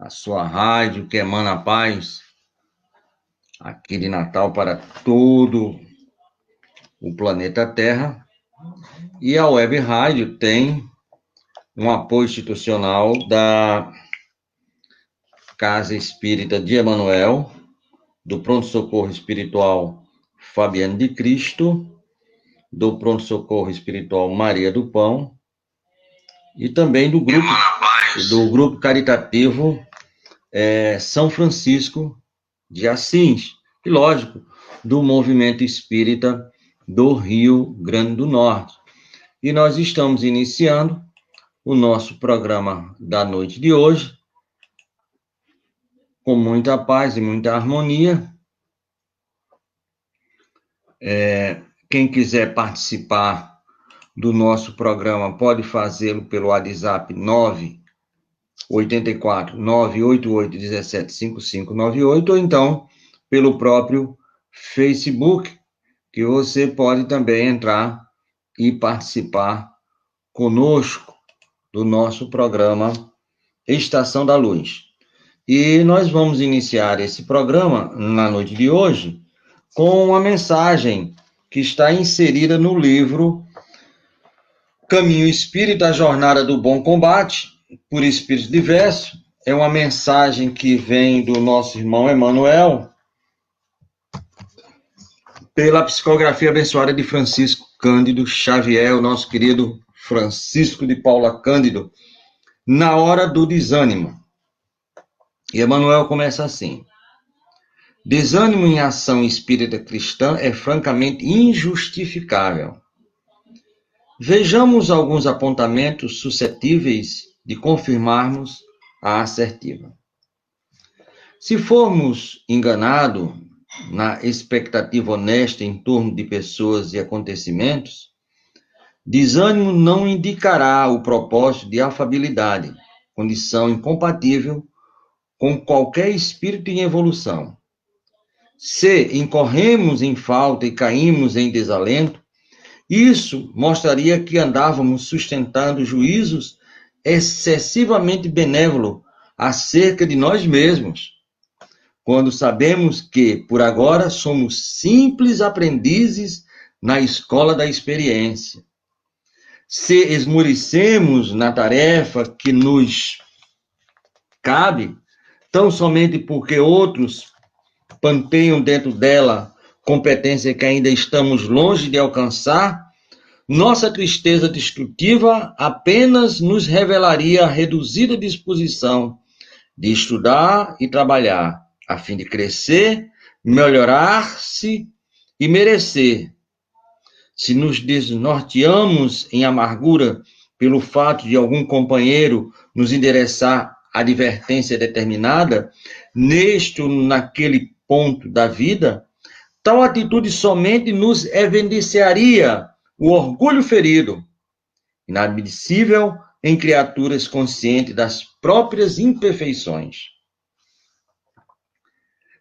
a sua rádio que emana paz aqui de Natal para todo o planeta Terra. E a Web Rádio tem um apoio institucional da Casa Espírita de Emanuel, do Pronto Socorro Espiritual Fabiano de Cristo, do Pronto Socorro Espiritual Maria do Pão e também do grupo caritativo São Francisco de Assis, e lógico, do Movimento Espírita do Rio Grande do Norte. E nós estamos iniciando o nosso programa da noite de hoje, com muita paz e muita harmonia. Quem quiser participar do nosso programa pode fazê-lo pelo WhatsApp 984 988 17 5598 ou então pelo próprio Facebook, que você pode também entrar e participar conosco do nosso programa Estação da Luz. E nós vamos iniciar esse programa na noite de hoje com uma mensagem que está inserida no livro Caminho Espírita, a Jornada do Bom Combate, por Espíritos Diversos. É uma mensagem que vem do nosso irmão Emanuel, pela psicografia abençoada de Francisco Cândido Xavier, o nosso querido Francisco de Paula Cândido, na hora do desânimo. E Emanuel começa assim: desânimo em ação espírita cristã é francamente injustificável. Vejamos alguns apontamentos suscetíveis de confirmarmos a assertiva. Se formos enganados na expectativa honesta em torno de pessoas e acontecimentos, desânimo não indicará o propósito de afabilidade, condição incompatível com qualquer espírito em evolução. Se incorremos em falta e caímos em desalento, isso mostraria que andávamos sustentando juízos excessivamente benévolos acerca de nós mesmos, quando sabemos que, por agora, somos simples aprendizes na escola da experiência. Se esmorecemos na tarefa que nos cabe, tão somente porque outros panteiam dentro dela competência que ainda estamos longe de alcançar, nossa tristeza destrutiva apenas nos revelaria a reduzida disposição de estudar e trabalhar, a fim de crescer, melhorar-se e merecer. Se nos desnorteamos em amargura pelo fato de algum companheiro nos endereçar advertência determinada, neste ou naquele ponto da vida, tal atitude somente nos evidenciaria o orgulho ferido, inadmissível em criaturas conscientes das próprias imperfeições.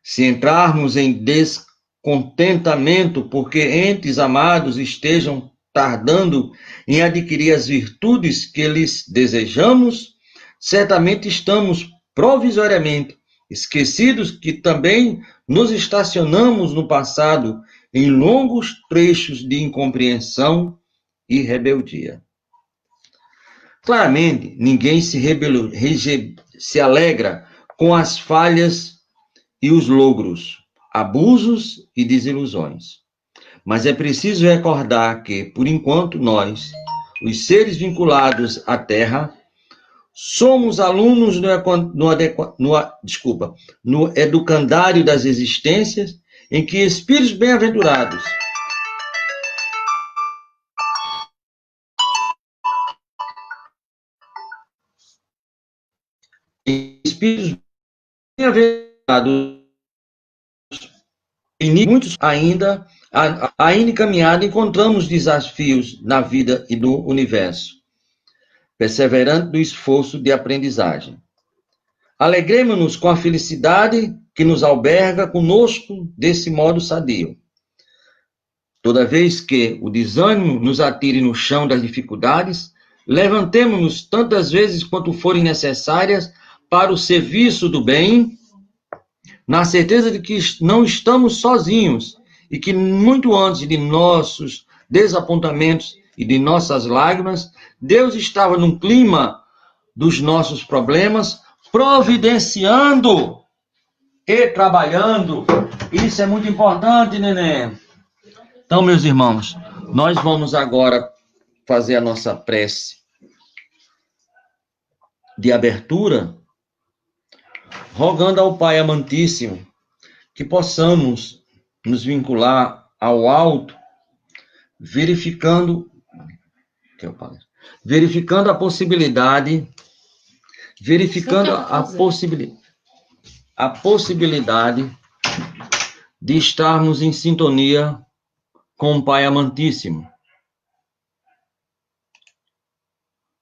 Se entrarmos em descontentamento porque entes amados estejam tardando em adquirir as virtudes que lhes desejamos, certamente estamos provisoriamente esquecidos que também nos estacionamos no passado em longos trechos de incompreensão e rebeldia. Claramente, ninguém se alegra com as falhas e os logros, abusos e desilusões. Mas é preciso recordar que, por enquanto, nós, os seres vinculados à Terra, somos alunos no educandário das existências, em que espíritos bem-aventurados e muitos ainda encaminhados, encontramos desafios na vida e do universo, perseverante do esforço de aprendizagem. Alegremos-nos com a felicidade que nos alberga conosco desse modo sadio. Toda vez que o desânimo nos atire no chão das dificuldades, levantemo-nos tantas vezes quanto forem necessárias para o serviço do bem, na certeza de que não estamos sozinhos e que muito antes de nossos desapontamentos e de nossas lágrimas, Deus estava num clima dos nossos problemas, providenciando e trabalhando. Isso é muito importante, neném. Então, meus irmãos, nós vamos agora fazer a nossa prece de abertura, rogando ao Pai amantíssimo que possamos nos vincular ao alto, verificando a possibilidade, a possibilidade de estarmos em sintonia com o Pai amantíssimo.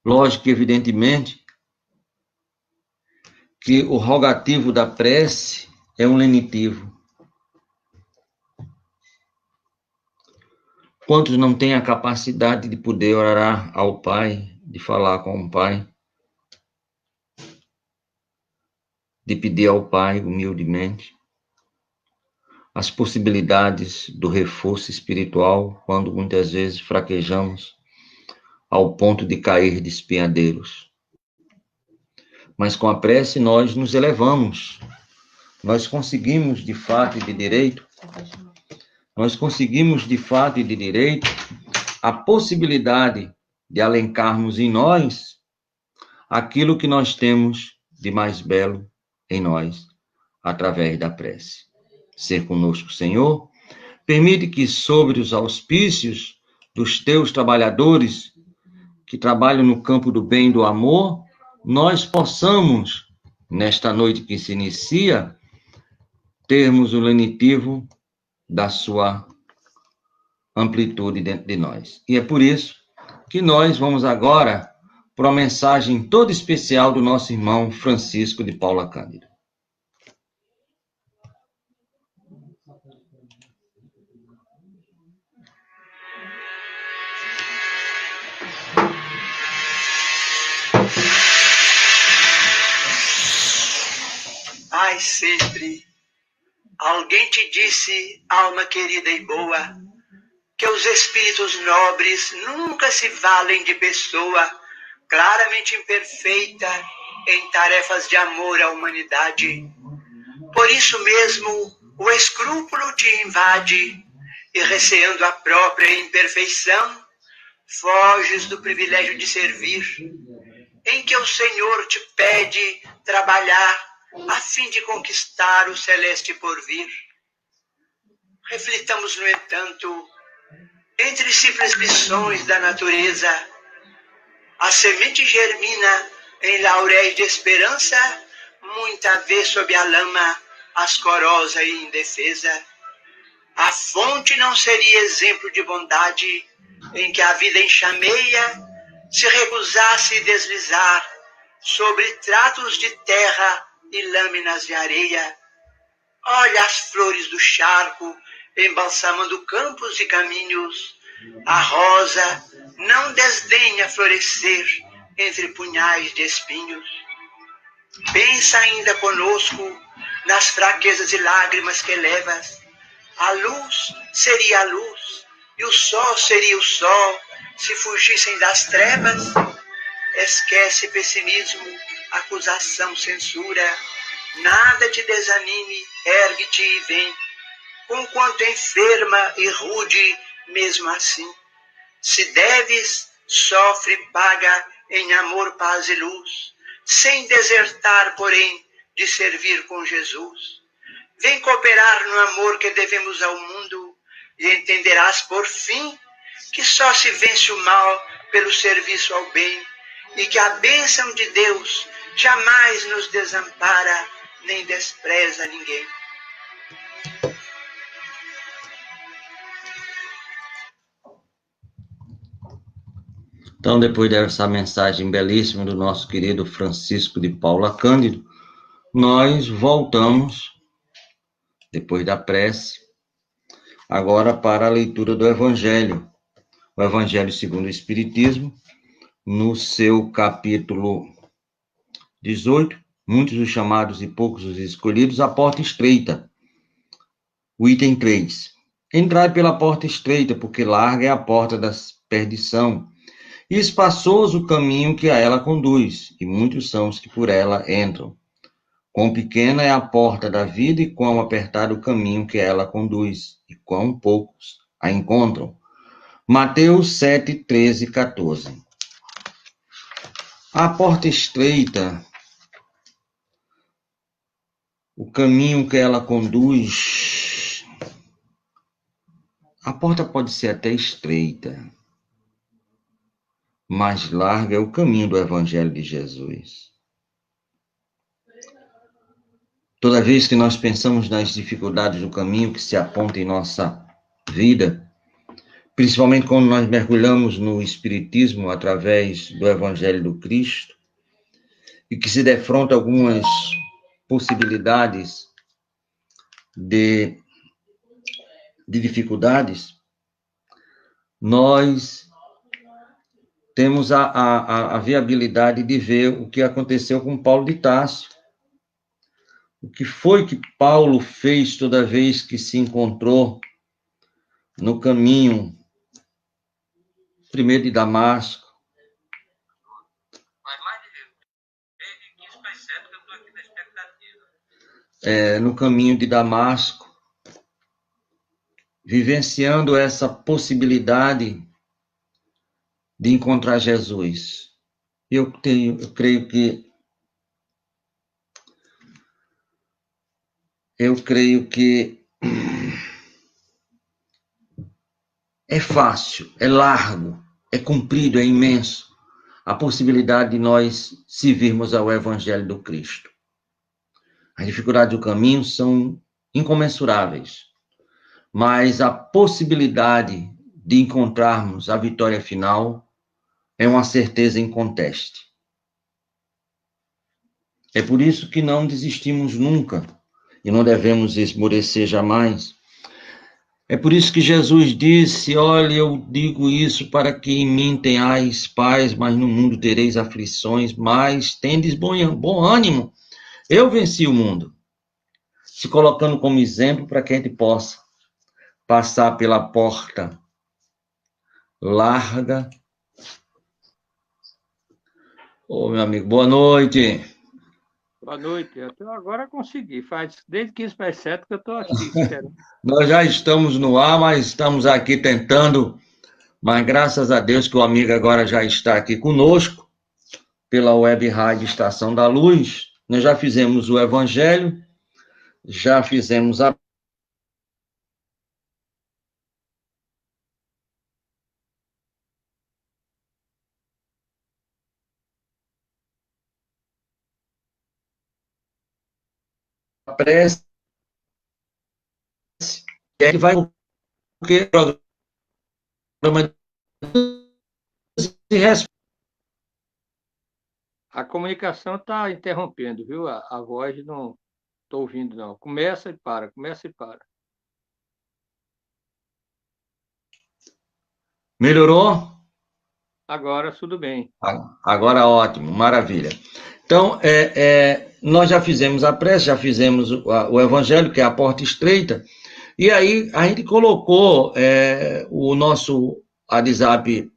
Lógico que, evidentemente, que o rogativo da prece é um lenitivo. Quantos não têm a capacidade de poder orar ao Pai, de falar com o Pai, de pedir ao Pai humildemente as possibilidades do reforço espiritual, quando muitas vezes fraquejamos ao ponto de cair de espinhadeiros. Mas com a prece nós nos elevamos, nós conseguimos de fato e de direito, a possibilidade de alencarmos em nós aquilo que nós temos de mais belo em nós, através da prece. Ser conosco, Senhor, permite que sobre os auspícios dos teus trabalhadores que trabalham no campo do bem e do amor, nós possamos, nesta noite que se inicia, termos o lenitivo da sua amplitude dentro de nós. E é por isso que nós vamos agora para uma mensagem toda especial do nosso irmão Francisco de Paula Cândido. Ai, sempre alguém te disse, alma querida e boa, que os espíritos nobres nunca se valem de pessoa claramente imperfeita em tarefas de amor à humanidade. Por isso mesmo, o escrúpulo te invade e, receando a própria imperfeição, foges do privilégio de servir, em que o Senhor te pede trabalhar a fim de conquistar o celeste porvir. Reflitamos, no entanto, entre simples lições da natureza, a semente germina em lauréis de esperança, muita vez sob a lama, ascorosa e indefesa. A fonte não seria exemplo de bondade, em que a vida enxameia se recusasse deslizar sobre tratos de terra e lâminas de areia. Olha as flores do charco embalsamando campos e caminhos. A rosa não desdenha florescer entre punhais de espinhos. Pensa ainda conosco nas fraquezas e lágrimas que levas. A luz seria a luz e o sol seria o sol se fugissem das trevas. Esquece pessimismo, acusação, censura. Nada te desanime, ergue-te e vem, conquanto enferma e rude, mesmo assim. Se deves, sofre, paga em amor, paz e luz, sem desertar, porém, de servir com Jesus. Vem cooperar no amor que devemos ao mundo e entenderás, por fim, que só se vence o mal pelo serviço ao bem e que a bênção de Deus jamais nos desampara nem despreza ninguém. Então, depois dessa mensagem belíssima do nosso querido Francisco de Paula Cândido, nós voltamos, depois da prece, agora para a leitura do Evangelho. O Evangelho segundo o Espiritismo, no seu capítulo 18, muitos os chamados e poucos os escolhidos, a porta estreita. O item 3. Entrai pela porta estreita, porque larga é a porta da perdição, e espaçoso o caminho que a ela conduz, e muitos são os que por ela entram. Quão pequena é a porta da vida e quão apertado o caminho que ela conduz, e quão poucos a encontram. Mateus 7, 13 e 14. A porta estreita, o caminho que ela conduz, a porta pode ser até estreita, mas larga é o caminho do Evangelho de Jesus. Toda vez que nós pensamos nas dificuldades do caminho que se aponta em nossa vida, principalmente quando nós mergulhamos no Espiritismo através do Evangelho do Cristo, e que se defronta algumas possibilidades de dificuldades, nós temos a viabilidade de ver o que aconteceu com Paulo de Tarso. O que foi que Paulo fez toda vez que se encontrou no caminho, primeiro de Damasco? No caminho de Damasco, vivenciando essa possibilidade de encontrar Jesus. Eu creio que é fácil, é largo, é comprido, é imenso a possibilidade de nós servirmos ao Evangelho do Cristo. As dificuldades do caminho são incomensuráveis, mas a possibilidade de encontrarmos a vitória final é uma certeza inconteste. É por isso que não desistimos nunca e não devemos esmorecer jamais. É por isso que Jesus disse: olha, eu digo isso para que em mim tenhais paz, mas no mundo tereis aflições, mas tendes bom ânimo. Eu venci o mundo. Se colocando como exemplo para que a gente possa passar pela porta larga. Ô, meu amigo, boa noite. Boa noite. Até agora consegui. Faz desde 15 para 7 que eu estou aqui esperando. Nós já estamos no ar, mas estamos aqui tentando, mas graças a Deus que o amigo agora já está aqui conosco, pela Web Rádio Estação da Luz. Nós já fizemos o Evangelho, já fizemos a prece, e aí vai o programa de resposta. A comunicação está interrompendo, viu? A voz não estou ouvindo, não. Começa e para, começa e para. Melhorou? Agora tudo bem. Agora ótimo, maravilha. Então, nós já fizemos a prece, já fizemos o Evangelho, que é a porta estreita, e aí a gente colocou o nosso WhatsApp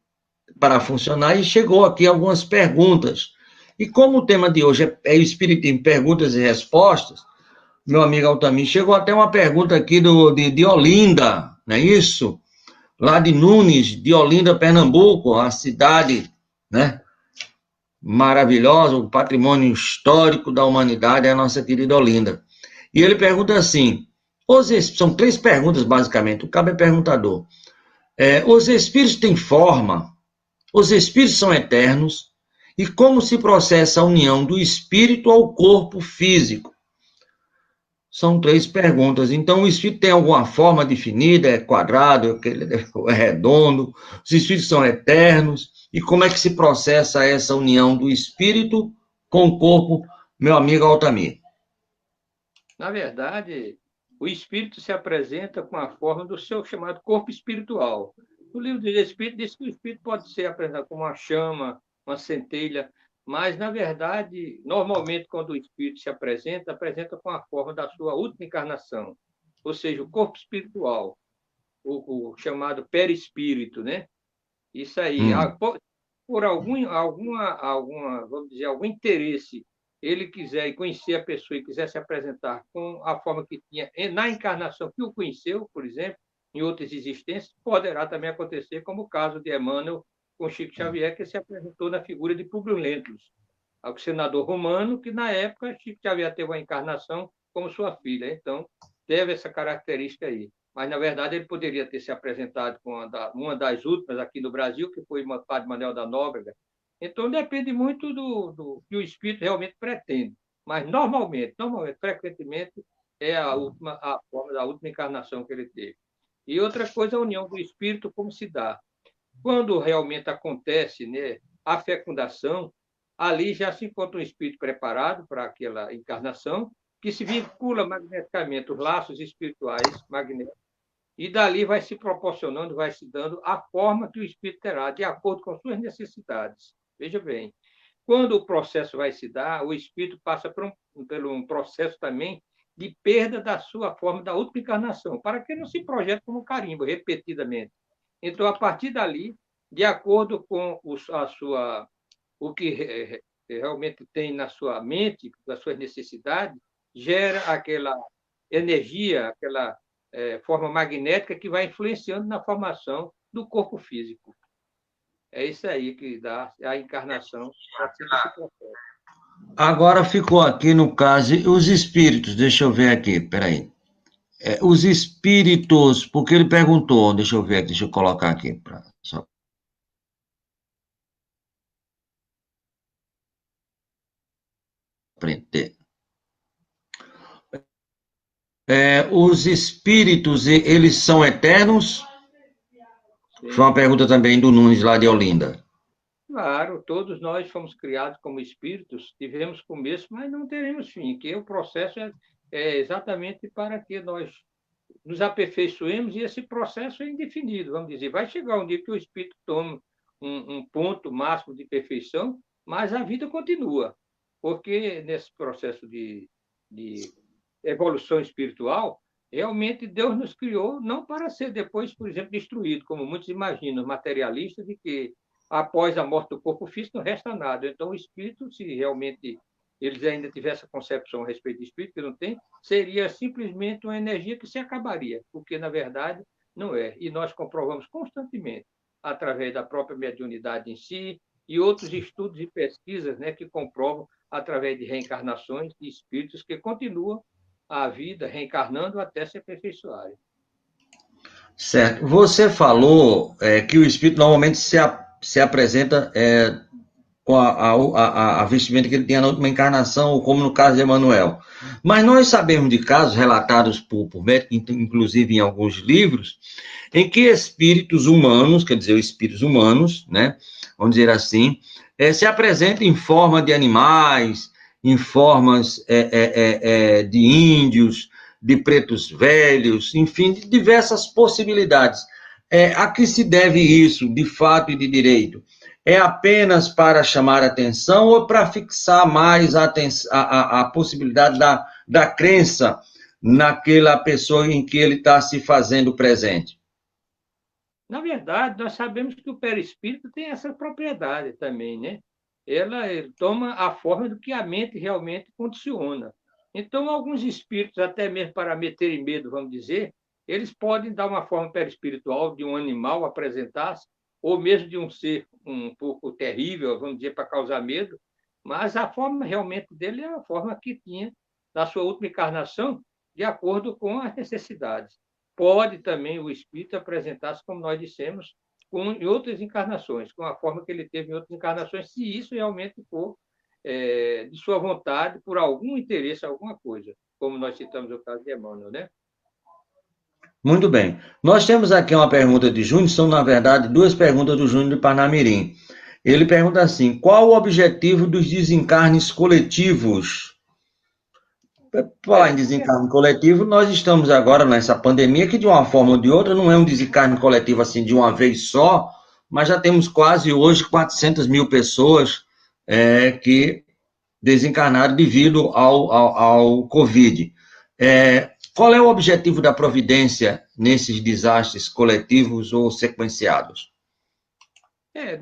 para funcionar e chegou aqui algumas perguntas. E como o tema de hoje é Espiritismo, perguntas e respostas, meu amigo Altamir, chegou até uma pergunta aqui de Olinda, não é isso? Lá de Nunes, de Olinda, Pernambuco, a cidade, né, maravilhosa, o patrimônio histórico da humanidade, é a nossa querida Olinda. E ele pergunta assim, são 3 perguntas basicamente, o cabo é perguntador. Os espíritos têm forma? Os espíritos são eternos? E como se processa a união do espírito ao corpo físico? São 3 perguntas. Então, o espírito tem alguma forma definida? É quadrado? É redondo? Os espíritos são eternos? E como é que se processa essa união do espírito com o corpo, meu amigo Altamir? Na verdade, o espírito se apresenta com a forma do seu chamado corpo espiritual. No livro do Espírito diz que o espírito pode ser apresentado como uma chama, uma centelha. Mas, na verdade, normalmente, quando o espírito se apresenta, apresenta com a forma da sua última encarnação, ou seja, o corpo espiritual, o chamado perispírito, né? Isso aí. Hum. Por vamos dizer, algum interesse, ele quiser conhecer a pessoa e quiser se apresentar com a forma que tinha na encarnação que o conheceu, por exemplo, em outras existências, poderá também acontecer, como o caso de Emmanuel com Chico Xavier, que se apresentou na figura de Publio Lentulus, o senador romano, que na época Chico Xavier teve uma encarnação como sua filha. Então, teve essa característica aí. Mas, na verdade, ele poderia ter se apresentado com uma das últimas aqui no Brasil, que foi o Padre Manuel da Nóbrega. Então, depende muito do que o espírito realmente pretende. Mas, normalmente, frequentemente, é a forma da última encarnação que ele teve. E outra coisa, a união do espírito, como se dá. Quando realmente acontece, né, a fecundação, ali já se encontra um espírito preparado para aquela encarnação, que se vincula magneticamente os laços espirituais magnéticos, e dali vai se proporcionando, vai se dando a forma que o espírito terá, de acordo com suas necessidades. Veja bem, quando o processo vai se dar, o espírito passa por um processo também de perda da sua forma da última encarnação, para que não se projete como carimbo, repetidamente. Então, a partir dali, de acordo com o que realmente tem na sua mente, das suas necessidades, gera aquela energia, aquela forma magnética que vai influenciando na formação do corpo físico. É isso aí que dá a encarnação. Agora ficou aqui no caso os espíritos, deixa eu ver aqui, peraí. Os espíritos, porque ele perguntou, deixa eu ver aqui, deixa eu colocar aqui para só aprender. Os espíritos, eles são eternos? Sim. Foi uma pergunta também do Nunes, lá de Olinda. Claro, todos nós fomos criados como espíritos, tivemos começo, mas não teremos fim, que o processo é exatamente para que nós nos aperfeiçoemos, e esse processo é indefinido, vamos dizer. Vai chegar um dia que o espírito tome um ponto máximo de perfeição, mas a vida continua, porque nesse processo de evolução espiritual, realmente Deus nos criou não para ser depois, por exemplo, destruído, como muitos imaginam, materialistas, de que após a morte do corpo físico não resta nada. Então, o espírito, se realmente eles ainda tivessem essa concepção a respeito do espírito, que não tem, seria simplesmente uma energia que se acabaria, porque, na verdade, não é. E nós comprovamos constantemente, através da própria mediunidade em si, e outros estudos e pesquisas, né, que comprovam, através de reencarnações de espíritos que continuam a vida reencarnando até se aperfeiçoarem. Certo. Você falou que o espírito normalmente se apresenta com a vestimenta que ele tinha na última encarnação, como no caso de Emmanuel. Mas nós sabemos de casos relatados por médicos, inclusive em alguns livros, em que espíritos humanos, quer dizer, espíritos humanos, né, vamos dizer assim, se apresentam em forma de animais, em formas de índios, de pretos velhos, enfim, de diversas possibilidades. A que se deve isso, de fato e de direito? É apenas para chamar atenção ou para fixar mais a possibilidade da crença naquela pessoa em que ele está se fazendo presente? Na verdade, nós sabemos que o perispírito tem essa propriedade também, né? Ele toma a forma do que a mente realmente condiciona. Então, alguns espíritos, até mesmo para meterem medo, vamos dizer, eles podem dar uma forma perispiritual de um animal, apresentar-se, ou mesmo de um ser um pouco terrível, vamos dizer, para causar medo, mas a forma realmente dele é a forma que tinha na sua última encarnação, de acordo com as necessidades. Pode também o espírito apresentar-se, como nós dissemos, em outras encarnações, com a forma que ele teve em outras encarnações, se isso realmente for de sua vontade, por algum interesse, alguma coisa, como nós citamos o caso de Emmanuel, né? Muito bem. Nós temos aqui uma pergunta de Júnior, são, na verdade, duas perguntas do Júnior de Parnamirim. Ele pergunta assim: qual o objetivo dos desencarnes coletivos? Para falar em desencarne coletivo, nós estamos agora nessa pandemia que, de uma forma ou de outra, não é um desencarne coletivo assim de uma vez só, mas já temos quase hoje 400 mil pessoas que desencarnaram devido ao Covid. Qual é o objetivo da providência nesses desastres coletivos ou sequenciados?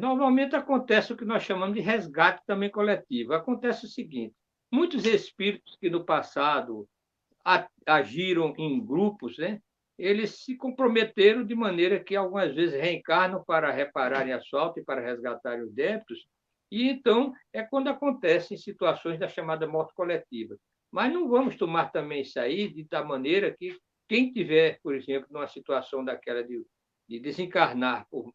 Normalmente acontece o que nós chamamos de resgate também coletivo. Acontece o seguinte: muitos espíritos que no passado agiram em grupos, né, eles se comprometeram de maneira que algumas vezes reencarnam para repararem a falta e para resgatarem os débitos, e então é quando acontecem situações da chamada morte coletiva. Mas não vamos tomar também isso aí da maneira que quem tiver, por exemplo, numa situação daquela de desencarnar por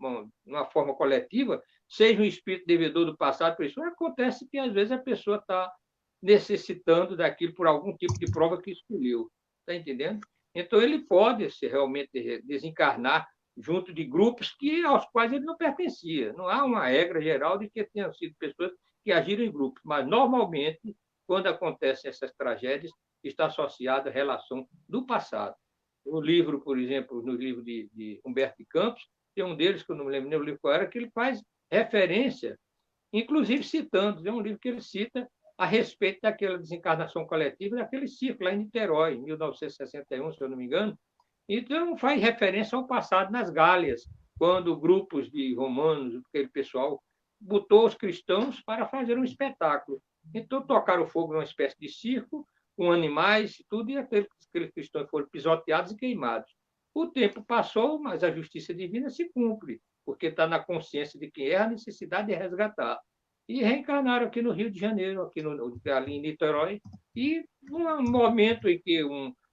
uma forma coletiva, seja um espírito devedor do passado, por isso acontece que às vezes a pessoa está necessitando daquilo por algum tipo de prova que escolheu, está entendendo? Então ele pode realmente desencarnar junto de grupos aos quais ele não pertencia. Não há uma regra geral de que tenham sido pessoas que agiram em grupos, mas normalmente, quando acontecem essas tragédias, está associada à relação do passado. No livro, por exemplo, no livro de Humberto de Campos, tem um deles, que eu não me lembro nem o livro qual era, que ele faz referência, inclusive citando, é um livro que ele cita a respeito daquela desencarnação coletiva, daquele circo lá em Niterói, em 1961, se eu não me engano. Então, faz referência ao passado nas Gálias, quando grupos de romanos, aquele pessoal, botou os cristãos para fazer um espetáculo. Então, tocaram fogo numa espécie de circo, com animais e tudo, e aqueles cristãos foram pisoteados e queimados. O tempo passou, mas a justiça divina se cumpre, porque está na consciência de quem é a necessidade de resgatar. E reencarnaram aqui no Rio de Janeiro, ali em Niterói, e num momento em que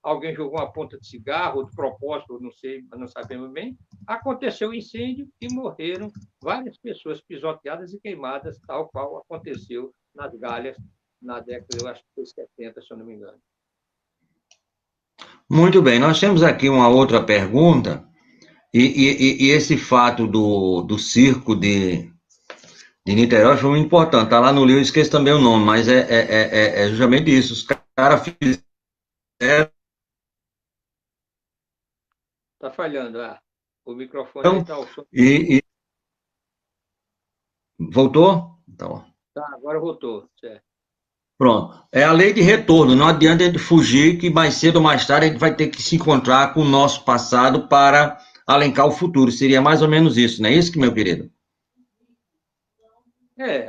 alguém jogou uma ponta de cigarro, ou de propósito, não sei, não sabemos bem, aconteceu o incêndio e morreram várias pessoas pisoteadas e queimadas, tal qual aconteceu nas Galhas na década, eu acho que foi 70, se eu não me engano. Muito bem, nós temos aqui uma outra pergunta, e esse fato do circo de Niterói foi muito importante, está lá no livro, eu esqueço também o nome, mas é justamente isso, os caras fizeram... Está falhando, o microfone está... Voltou? Então. Tá, agora voltou, certo. Pronto. É a lei de retorno. Não adianta a gente fugir, que mais cedo ou mais tarde a gente vai ter que se encontrar com o nosso passado para alencar o futuro. Seria mais ou menos isso, não é isso, meu querido?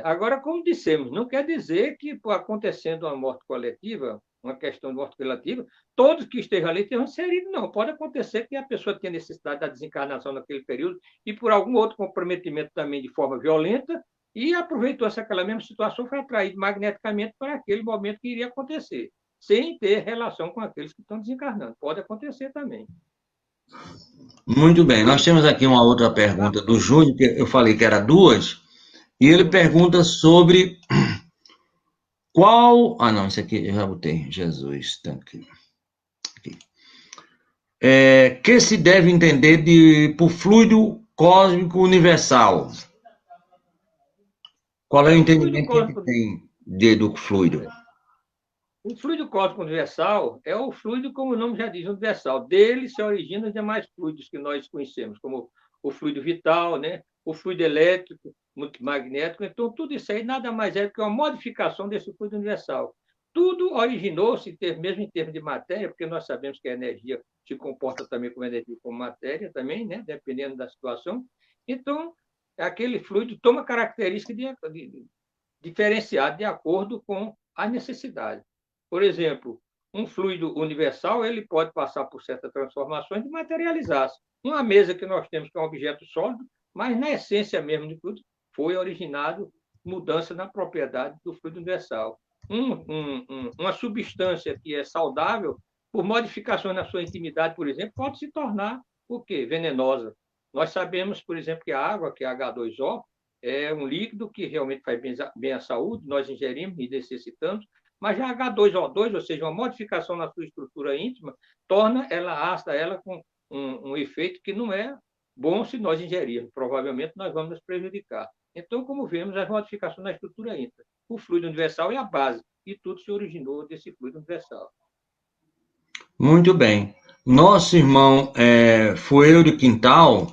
Agora, como dissemos, não quer dizer que, acontecendo uma morte coletiva, uma questão de morte coletiva, todos que estejam ali tenham inserido, não. Pode acontecer que a pessoa tenha necessidade da desencarnação naquele período e por algum outro comprometimento também de forma violenta, e aproveitou aquela mesma situação, foi atraído magneticamente para aquele momento que iria acontecer, sem ter relação com aqueles que estão desencarnando. Pode acontecer também. Muito bem. Nós temos aqui uma outra pergunta do Júnior, que eu falei que era duas, e ele pergunta sobre qual... não, isso aqui eu já botei. Jesus, tá aqui. Que se deve entender por fluido cósmico universal? Qual é o entendimento que ele tem do fluido? O fluido cósmico universal é o fluido, como o nome já diz, universal. Dele se originam os demais fluidos que nós conhecemos, como o fluido vital, né? O fluido elétrico, magnético. Então, tudo isso aí nada mais é do que uma modificação desse fluido universal. Tudo originou-se, mesmo em termos de matéria, porque nós sabemos que a energia se comporta também como energia, como matéria também, né? Dependendo da situação. Então, aquele fluido toma características diferenciadas de acordo com a necessidade. Por exemplo, um fluido universal ele pode passar por certas transformações e materializar-se. Uma mesa que nós temos que é um objeto sólido, mas na essência mesmo de tudo foi originado mudança na propriedade do fluido universal. Uma substância que é saudável, por modificações na sua intimidade, por exemplo, pode se tornar o quê? Venenosa. Nós sabemos, por exemplo, que a água, que é H2O, é um líquido que realmente faz bem à saúde, nós ingerimos e necessitamos, mas já H2O2, ou seja, uma modificação na sua estrutura íntima, torna ela ácida, ela com um efeito que não é bom se nós ingerirmos. Provavelmente nós vamos nos prejudicar. Então, como vemos, as modificações na estrutura íntima. O fluido universal é a base, e tudo se originou desse fluido universal. Muito bem. Nosso irmão Fueiro de Quintal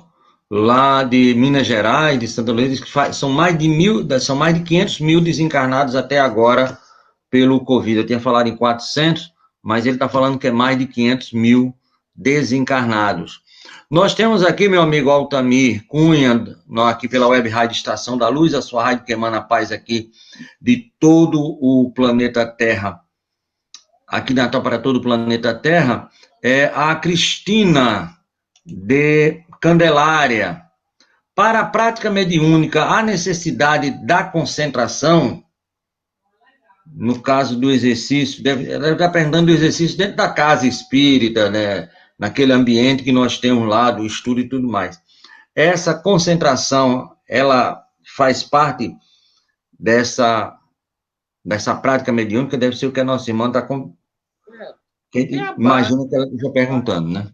lá de Minas Gerais, de Santa Luísa, que são mais de 500 mil desencarnados até agora pelo Covid. Eu tinha falado em 400, mas ele está falando que é mais de 500 mil desencarnados. Nós temos aqui, meu amigo Altamir Cunha, aqui pela Web Rádio Estação da Luz, a sua rádio que emana paz aqui de todo o planeta Terra, aqui de Natal para todo o planeta Terra, é a Cristina de Candelária. Para a prática mediúnica, há necessidade da concentração, no caso do exercício, ela está perguntando do exercício dentro da casa espírita, né? Naquele ambiente que nós temos lá, do estudo e tudo mais. Essa concentração, ela faz parte dessa prática mediúnica, deve ser o que a nossa irmã está com. Imagina que ela esteja perguntando, né?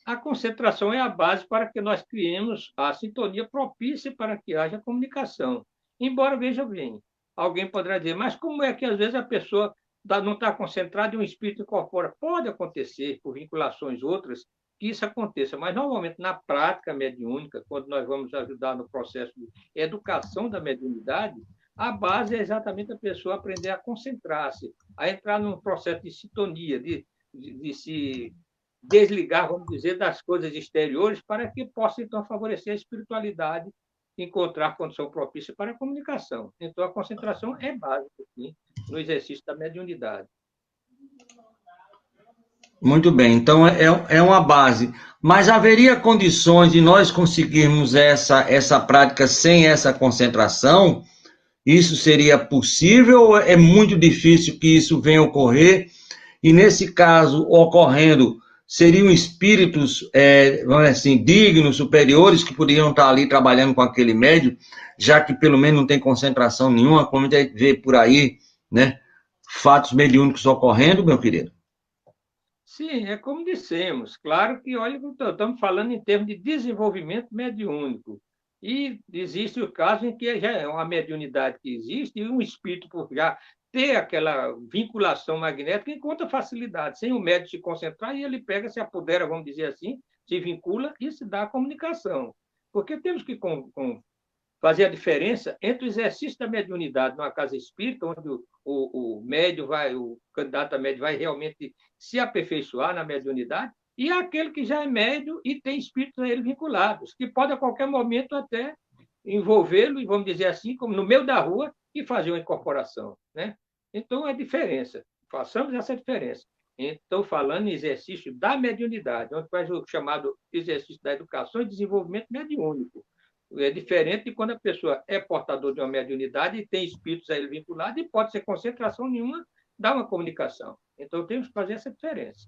A concentração é a base para que nós criemos a sintonia propícia para que haja comunicação. Embora, veja bem, alguém poderá dizer, mas como é que às vezes a pessoa não está concentrada e um espírito incorpora? Pode acontecer, por vinculações outras, que isso aconteça, mas normalmente na prática mediúnica, quando nós vamos ajudar no processo de educação da mediunidade, a base é exatamente a pessoa aprender a concentrar-se, a entrar num processo de sintonia, de se desligar, vamos dizer, das coisas exteriores para que possa, então, favorecer a espiritualidade, encontrar condição propícia para a comunicação. Então, a concentração é básica, sim, no exercício da mediunidade. Muito bem, então é uma base. Mas haveria condições de nós conseguirmos essa prática sem essa concentração? Isso seria possível ou é muito difícil que isso venha a ocorrer? E nesse caso, ocorrendo, seriam espíritos, vamos dizer assim, dignos, superiores, que poderiam estar ali trabalhando com aquele médium, já que pelo menos não tem concentração nenhuma, como a gente vê por aí, né? Fatos mediúnicos ocorrendo, meu querido. Sim, é como dissemos. Claro que, olha, estamos falando em termos de desenvolvimento mediúnico. E existe o caso em que já é uma mediunidade que existe e um espírito, por já ter aquela vinculação magnética, encontra facilidade, sem o médium se concentrar, e ele pega, se apodera, vamos dizer assim, se vincula e se dá a comunicação. Porque temos que fazer a diferença entre o exercício da mediunidade numa casa espírita, onde o médium vai, o candidato a médium vai realmente se aperfeiçoar na mediunidade, e aquele que já é médium e tem espíritos a ele vinculados, que pode a qualquer momento até envolvê-lo, e vamos dizer assim, como no meio da rua, e fazer uma incorporação, né? Então, é diferença. Façamos essa diferença. Estou falando em exercício da mediunidade, onde faz o chamado exercício da educação e desenvolvimento mediúnico. É diferente de quando a pessoa é portador de uma mediunidade e tem espíritos a ele vinculados e pode ser concentração nenhuma, dá uma comunicação. Então, temos que fazer essa diferença.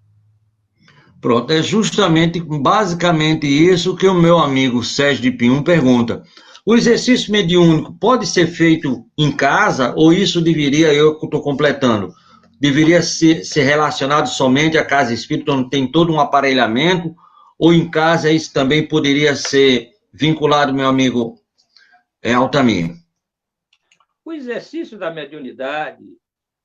Pronto, é justamente, basicamente isso que o meu amigo Sérgio de Pinhum pergunta. O exercício mediúnico pode ser feito em casa ou isso deveria, eu estou completando, deveria ser relacionado somente à casa espírita, onde tem todo um aparelhamento, ou em casa isso também poderia ser vinculado, meu amigo Altamir? O exercício da mediunidade,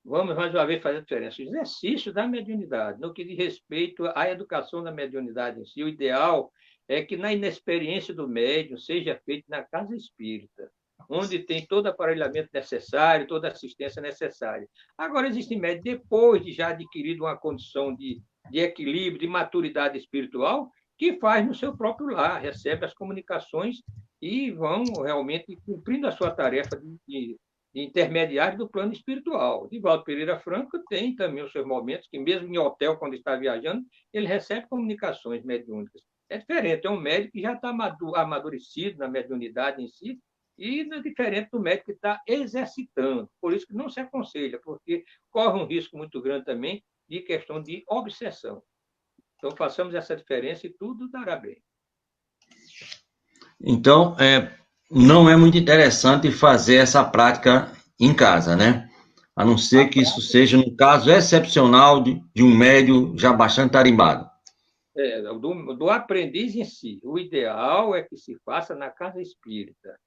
vamos mais uma vez fazer a diferença, o exercício da mediunidade, no que diz respeito à educação da mediunidade em si, o ideal é que na inexperiência do médium seja feito na casa espírita, onde tem todo o aparelhamento necessário, toda a assistência necessária. Agora, existem médios, depois de já adquirido uma condição de equilíbrio, de maturidade espiritual, que faz no seu próprio lar, recebe as comunicações e vão realmente cumprindo a sua tarefa de intermediário do plano espiritual. Divaldo Pereira Franco tem também os seus momentos, que mesmo em hotel, quando está viajando, ele recebe comunicações mediúnicas. É diferente, é um médico que já está amadurecido na mediunidade em si, e é diferente do médico que está exercitando. Por isso que não se aconselha, porque corre um risco muito grande também de questão de obsessão. Então, façamos essa diferença e tudo dará bem. Então, não é muito interessante fazer essa prática em casa, né? A não ser que isso seja um caso excepcional de um médium já bastante tarimbado. Do aprendiz em si. O ideal é que se faça na casa espírita.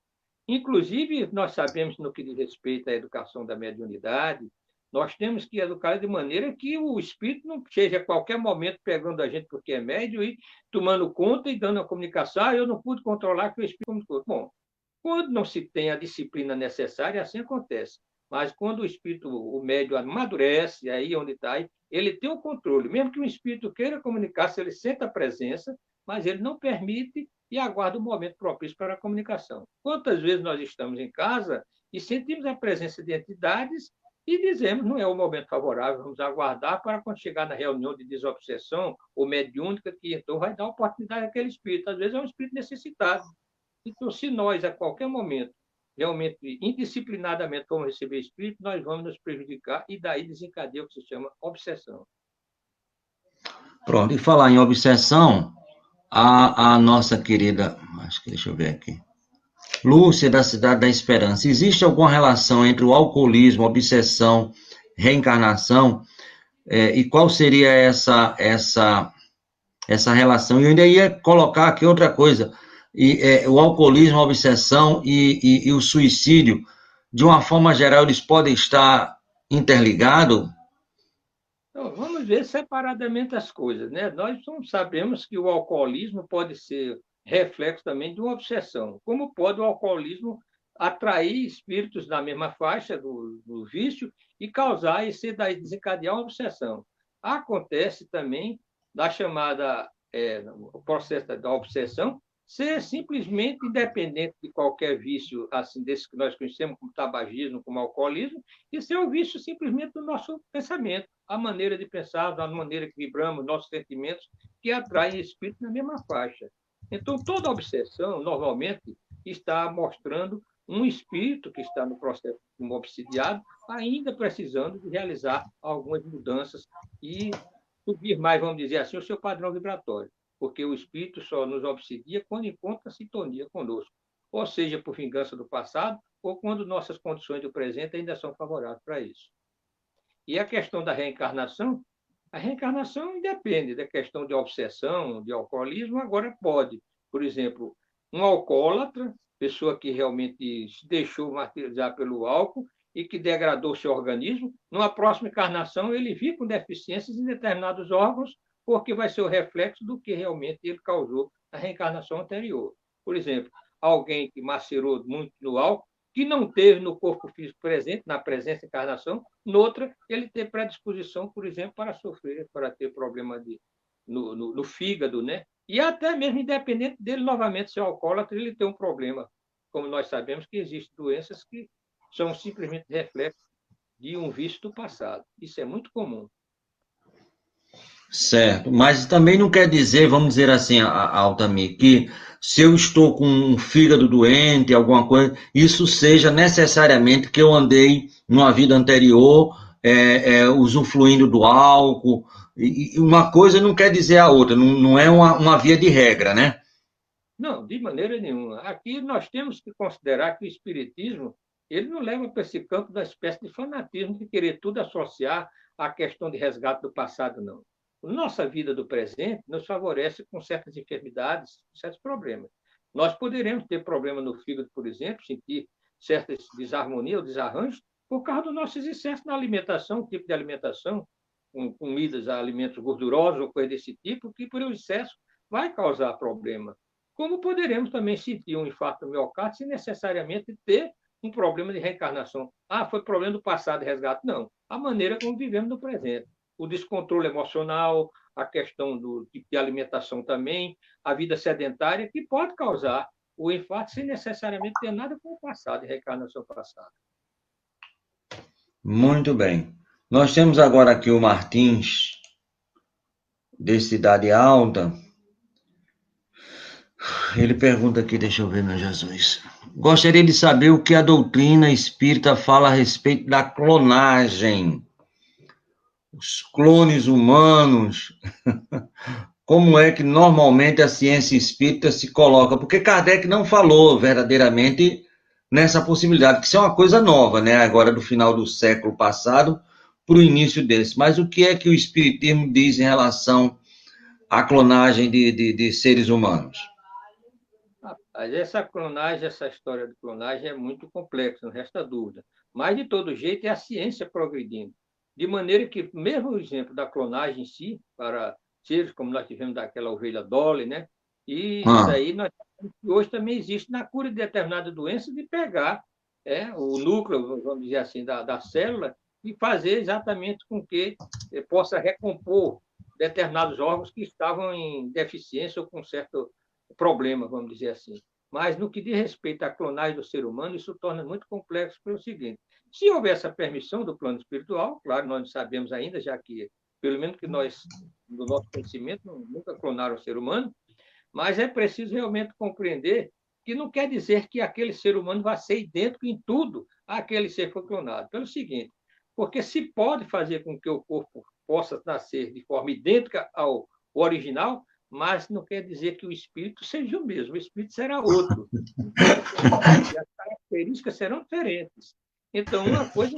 Inclusive, nós sabemos, no que diz respeito à educação da mediunidade, Nós temos que educar de maneira que o espírito não esteja a qualquer momento pegando a gente porque é médio e tomando conta e dando a comunicação. Eu não pude controlar que o espírito... Bom, quando não se tem a disciplina necessária, assim acontece. Mas quando o espírito, o médium amadurece, aí onde está, ele tem o controle. Mesmo que o espírito queira comunicar, se ele sente a presença, mas ele não permite e aguarda o momento propício para a comunicação. Quantas vezes nós estamos em casa e sentimos a presença de entidades e dizemos, não é o momento favorável, vamos aguardar para quando chegar na reunião de desobsessão ou mediúnica, que então vai dar oportunidade àquele espírito. Às vezes é um espírito necessitado. Então, se nós, a qualquer momento, realmente, indisciplinadamente, vamos receber espírito, nós vamos nos prejudicar e daí desencadeia o que se chama obsessão. Pronto, e falar em obsessão, a nossa querida, acho que deixa eu ver aqui, Lúcia, da Cidade da Esperança, existe alguma relação entre o alcoolismo, obsessão, reencarnação? E qual seria essa relação? E eu ainda ia colocar aqui outra coisa, o alcoolismo, a obsessão e o suicídio, de uma forma geral, eles podem estar interligados? Então, vamos ver separadamente as coisas, né? Nós sabemos que o alcoolismo pode ser reflexo também de uma obsessão. Como pode o alcoolismo atrair espíritos na mesma faixa do vício e causar e desencadear uma obsessão? Acontece também da chamada o processo da obsessão ser simplesmente independente de qualquer vício assim desse que nós conhecemos como tabagismo, como alcoolismo, e ser o vício simplesmente do nosso pensamento, a maneira de pensar, a maneira que vibramos, nossos sentimentos, que atraem espíritos na mesma faixa. Então, toda obsessão, normalmente, está mostrando um espírito que está no processo como obsidiado, ainda precisando de realizar algumas mudanças e subir mais, vamos dizer assim, o seu padrão vibratório, porque o espírito só nos obsidia quando encontra sintonia conosco, ou seja, por vingança do passado, ou quando nossas condições do presente ainda são favoráveis para isso. E a questão da reencarnação, a reencarnação independe da questão de obsessão, de alcoolismo, agora pode, por exemplo, um alcoólatra, pessoa que realmente se deixou martirizar pelo álcool e que degradou seu organismo, numa próxima encarnação ele vive com deficiências em determinados órgãos, porque vai ser o reflexo do que realmente ele causou na reencarnação anterior. Por exemplo, alguém que macerou muito no álcool, que não teve no corpo físico presente, na presença encarnação, noutra, ele tem predisposição, por exemplo, para sofrer, para ter problema no fígado, né? E até mesmo, independente dele novamente ser alcoólatra, ele tem um problema. Como nós sabemos que existem doenças que são simplesmente reflexos de um vício do passado. Isso é muito comum. Certo, mas também não quer dizer, vamos dizer assim, Altamir, que se eu estou com um fígado doente, alguma coisa, isso seja necessariamente que eu andei numa vida anterior, usufruindo do álcool, e uma coisa não quer dizer a outra, não é uma via de regra, né? Não, de maneira nenhuma. Aqui nós temos que considerar que o espiritismo ele não leva para esse campo da espécie de fanatismo de querer tudo associar à questão de resgate do passado, não. Nossa vida do presente nos favorece com certas enfermidades, certos problemas. Nós poderemos ter problema no fígado, por exemplo, sentir certa desarmonia ou desarranjo por causa dos nossos excessos na alimentação, tipo de alimentação, com comidas, alimentos gordurosos ou coisa desse tipo, que por excesso vai causar problema. Como poderemos também sentir um infarto no miocárdio sem necessariamente ter um problema de reencarnação? Ah, foi problema do passado de resgate. Não. A maneira como vivemos no presente. O descontrole emocional, a questão do tipo de alimentação também, a vida sedentária, que pode causar o infarto sem necessariamente ter nada com o passado, e reencarnação passada. Muito bem. Nós temos agora aqui o Martins, de Cidade Alta. Ele pergunta aqui, deixa eu ver, meu Jesus. Gostaria de saber o que a doutrina espírita fala a respeito da clonagem. Os clones humanos. Como é que normalmente a ciência espírita se coloca? Porque Kardec não falou verdadeiramente nessa possibilidade, que isso é uma coisa nova, né? Agora do final do século passado para o início desse. Mas o que é que o espiritismo diz em relação à clonagem de seres humanos? Mas essa clonagem, essa história de clonagem é muito complexa, não resta dúvida. Mas, de todo jeito, é a ciência progredindo. de maneira que, mesmo o exemplo da clonagem em si, para seres como nós tivemos daquela ovelha Dolly, né? E isso aí nós, hoje também existe na cura de determinada doença de pegar o núcleo, vamos dizer assim, da célula e fazer exatamente com que possa recompor determinados órgãos que estavam em deficiência ou com certo problema, vamos dizer assim. Mas, no que diz respeito à clonagem do ser humano, isso torna muito complexo pelo seguinte: se houver essa permissão do plano espiritual, claro, nós não sabemos ainda, já que, pelo menos que nós, no nosso conhecimento, nunca clonaram o ser humano, mas é preciso realmente compreender que não quer dizer que aquele ser humano vai ser idêntico em tudo àquele ser que foi clonado. Pelo seguinte, porque se pode fazer com que o corpo possa nascer de forma idêntica ao original, mas não quer dizer que o espírito seja o mesmo, o espírito será outro. E as características serão diferentes. Então, uma coisa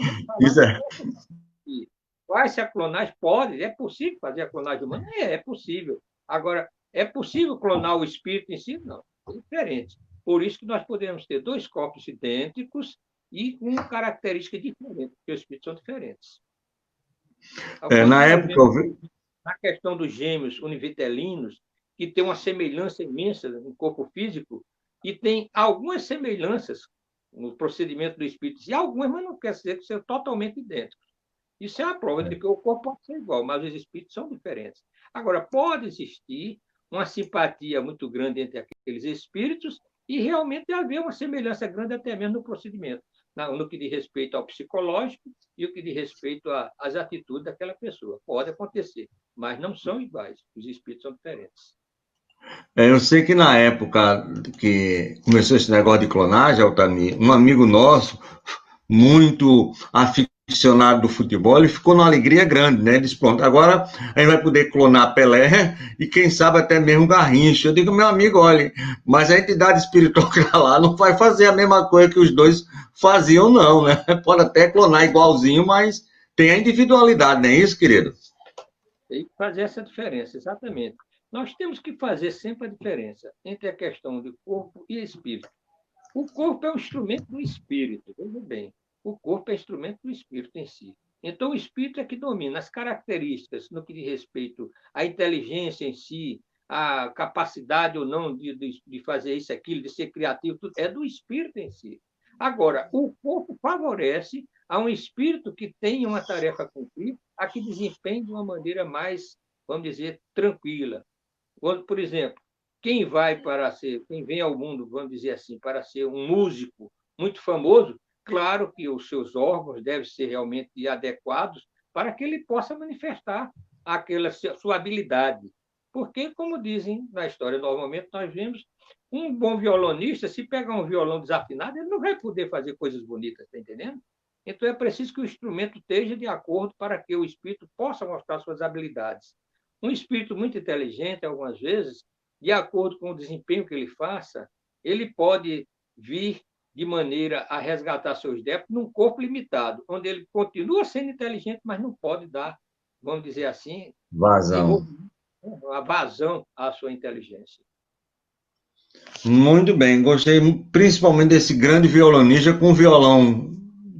faz-se a clonagem, pode, é possível fazer a clonagem humana? É possível. Agora, é possível clonar o espírito em si? Não, é diferente. Por isso que nós podemos ter dois corpos idênticos e com características diferentes, porque os espíritos são diferentes. Na época, na questão dos gêmeos univitelinos, que tem uma semelhança imensa no corpo físico, e tem algumas semelhanças no procedimento do espírito, e algumas, mas não quer dizer que sejam totalmente idênticos. Isso é a prova de que o corpo pode ser igual, mas os espíritos são diferentes. Agora, pode existir uma simpatia muito grande entre aqueles espíritos e realmente haver uma semelhança grande até mesmo no procedimento, no que diz respeito ao psicológico e o que diz respeito às atitudes daquela pessoa. Pode acontecer, mas não são iguais. Os espíritos são diferentes. Eu sei que na época que começou esse negócio de clonagem, Altani, um amigo nosso, muito aficionado do futebol, ele ficou numa alegria grande, né? Disse, pronto, agora a gente vai poder clonar Pelé e quem sabe até mesmo Garrincha. Eu digo, meu amigo, olha, mas a entidade espiritual que está lá não vai fazer a mesma coisa que os dois faziam, não, né? Pode até clonar igualzinho, mas tem a individualidade, não é isso, querido? Tem que fazer essa diferença, exatamente. Nós temos que fazer sempre a diferença entre a questão de corpo e espírito. O corpo é um instrumento do espírito, veja bem. O corpo é instrumento do espírito em si. Então, o espírito é que domina as características no que diz respeito à inteligência em si, a capacidade ou não de fazer isso, aquilo, de ser criativo, tudo é do espírito em si. Agora, o corpo favorece a um espírito que tenha uma tarefa a cumprir, a que desempenhe de uma maneira mais, vamos dizer, tranquila. Quando, por exemplo, quem vem ao mundo, vamos dizer assim, para ser um músico muito famoso, claro que os seus órgãos devem ser realmente adequados para que ele possa manifestar aquela sua habilidade. Porque, como dizem na história, normalmente nós vemos um bom violonista, se pegar um violão desafinado, ele não vai poder fazer coisas bonitas, está entendendo? Então, é preciso que o instrumento esteja de acordo para que o espírito possa mostrar suas habilidades. Um espírito muito inteligente, algumas vezes, de acordo com o desempenho que ele faça, ele pode vir de maneira a resgatar seus débitos num corpo limitado, onde ele continua sendo inteligente, mas não pode dar, vamos dizer assim, a vazão à sua inteligência. Muito bem, gostei principalmente desse grande violonista com violão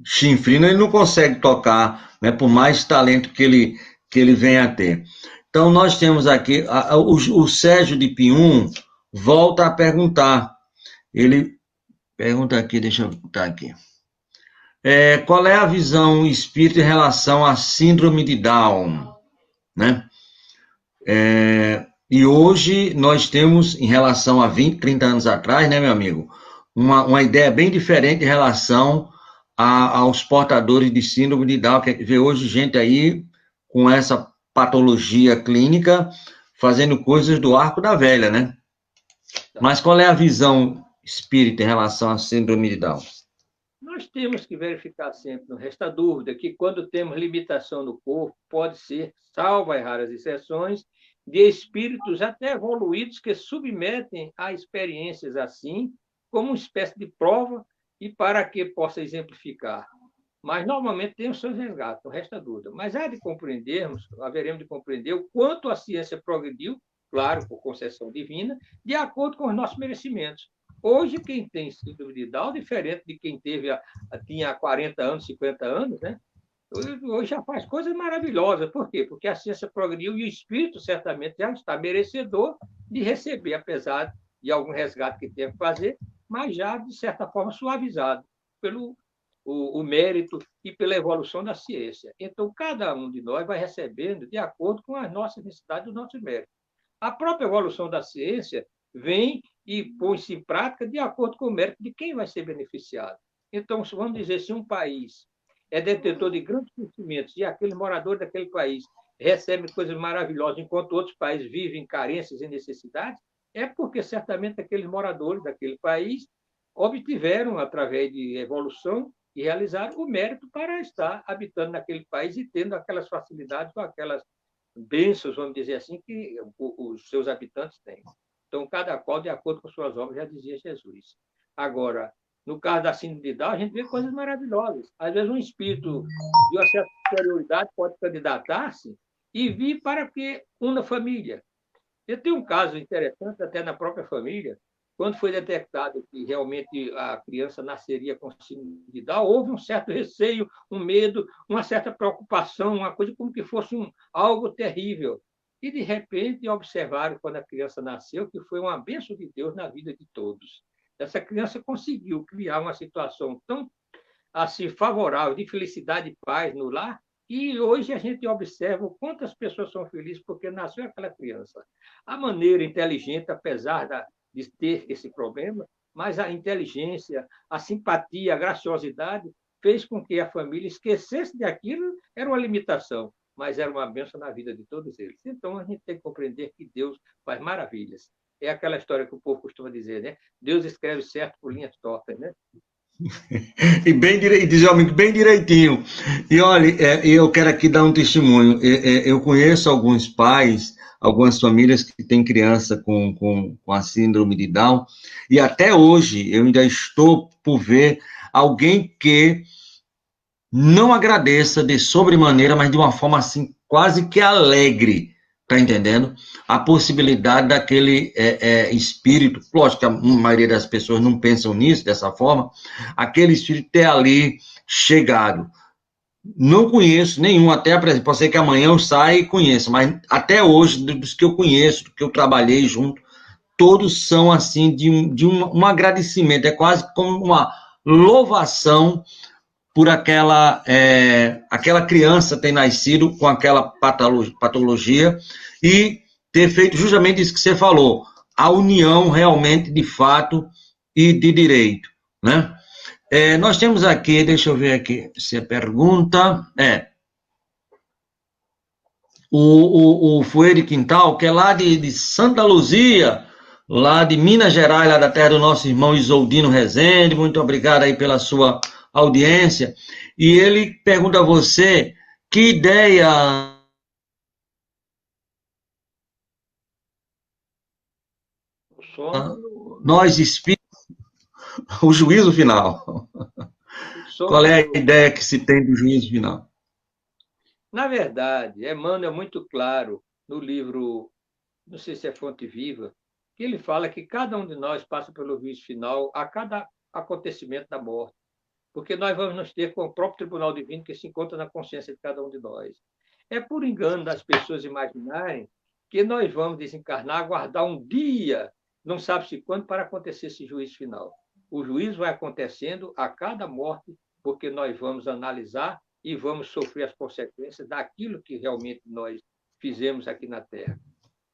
chinfrino, ele não consegue tocar, né, por mais talento que ele venha a ter. Então, nós temos aqui, o Sérgio de Pium volta a perguntar. Ele pergunta aqui, deixa eu botar aqui. Qual é a visão espírita em relação à síndrome de Down? Né? E hoje nós temos, em relação a 20, 30 anos atrás, né, meu amigo, uma ideia bem diferente em relação aos portadores de síndrome de Down, que vê hoje gente aí com essa patologia clínica fazendo coisas do arco da velha, né? Mas qual é a visão espírita em relação à síndrome de Down? Nós temos que verificar sempre, não resta dúvida, que quando temos limitação no corpo, pode ser, salvo as raras exceções, de espíritos até evoluídos que submetem a experiências assim, como uma espécie de prova e para que possa exemplificar. Mas, normalmente, tem os seus resgates, não resta dúvida. Mas haveremos de compreender o quanto a ciência progrediu, claro, por concessão divina, de acordo com os nossos merecimentos. Hoje, quem tem síndrome de Down, diferente de quem tinha 40 anos, 50 anos, né? Hoje já faz coisas maravilhosas. Por quê? Porque a ciência progrediu e o espírito certamente já está merecedor de receber, apesar de algum resgate que tenha que fazer, mas já, de certa forma, suavizado pelo o mérito e pela evolução da ciência. Então, cada um de nós vai recebendo de acordo com as nossas necessidades e os nossos méritos. A própria evolução da ciência vem e põe-se em prática de acordo com o mérito de quem vai ser beneficiado. Então, vamos dizer, se um país é detentor de grandes conhecimentos e aqueles moradores daquele país recebem coisas maravilhosas, enquanto outros países vivem em carências e necessidades, é porque certamente aqueles moradores daquele país obtiveram, através de evolução, e realizaram o mérito para estar habitando naquele país e tendo aquelas facilidades ou aquelas bênçãos, vamos dizer assim, que os seus habitantes têm. Então, cada qual de acordo com suas obras, já dizia Jesus. Agora, no caso da síndrome de Down, a gente vê coisas maravilhosas. Às vezes, um espírito de uma certa superioridade pode candidatar-se e vir para que una a família. Eu tenho um caso interessante, até na própria família, quando foi detectado que realmente a criança nasceria com síndrome de Down, houve um certo receio, um medo, uma certa preocupação, uma coisa como que fosse algo terrível. E, de repente, observaram, quando a criança nasceu, que foi uma bênção de Deus na vida de todos. Essa criança conseguiu criar uma situação tão assim favorável, de felicidade e paz no lar, e hoje a gente observa quantas pessoas são felizes porque nasceu aquela criança. A maneira inteligente, apesar de ter esse problema, mas a inteligência, a simpatia, a graciosidade fez com que a família esquecesse daquilo, era uma limitação, mas era uma bênção na vida de todos eles. Então, a gente tem que compreender que Deus faz maravilhas. É aquela história que o povo costuma dizer, né? Deus escreve certo por linhas tortas, né? E bem direitinho, bem direitinho. E olha, eu quero aqui dar um testemunho. Eu conheço alguns pais, algumas famílias que têm criança com a síndrome de Down, e até hoje eu ainda estou por ver alguém que não agradeça de sobremaneira, mas de uma forma assim, quase que alegre, tá entendendo? A possibilidade daquele espírito, lógico que a maioria das pessoas não pensam nisso dessa forma, aquele espírito ter ali chegado. Não conheço nenhum, até pode ser que amanhã eu saia e conheça, mas até hoje, dos que eu conheço, que eu trabalhei junto, todos são assim, de um agradecimento, é quase como uma louvação por aquela criança ter nascido com aquela patologia e ter feito justamente isso que você falou, a união realmente de fato e de direito, né? Nós temos aqui, deixa eu ver aqui, se pergunta, o Fuê de Quintal, que é lá de Santa Luzia, lá de Minas Gerais, lá da terra do nosso irmão Isoldino Rezende, muito obrigado aí pela sua audiência, e ele pergunta a você que ideia nós espíritos, o juízo final. Qual é a ideia que se tem do juízo final? Na verdade, Emmanuel é muito claro no livro, não sei se é Fonte Viva, que ele fala que cada um de nós passa pelo juízo final a cada acontecimento da morte, porque nós vamos nos ter com o próprio Tribunal Divino que se encontra na consciência de cada um de nós. É por engano das pessoas imaginarem que nós vamos desencarnar, aguardar um dia, não sabe-se quando, para acontecer esse juízo final. O juízo vai acontecendo a cada morte, porque nós vamos analisar e vamos sofrer as consequências daquilo que realmente nós fizemos aqui na Terra.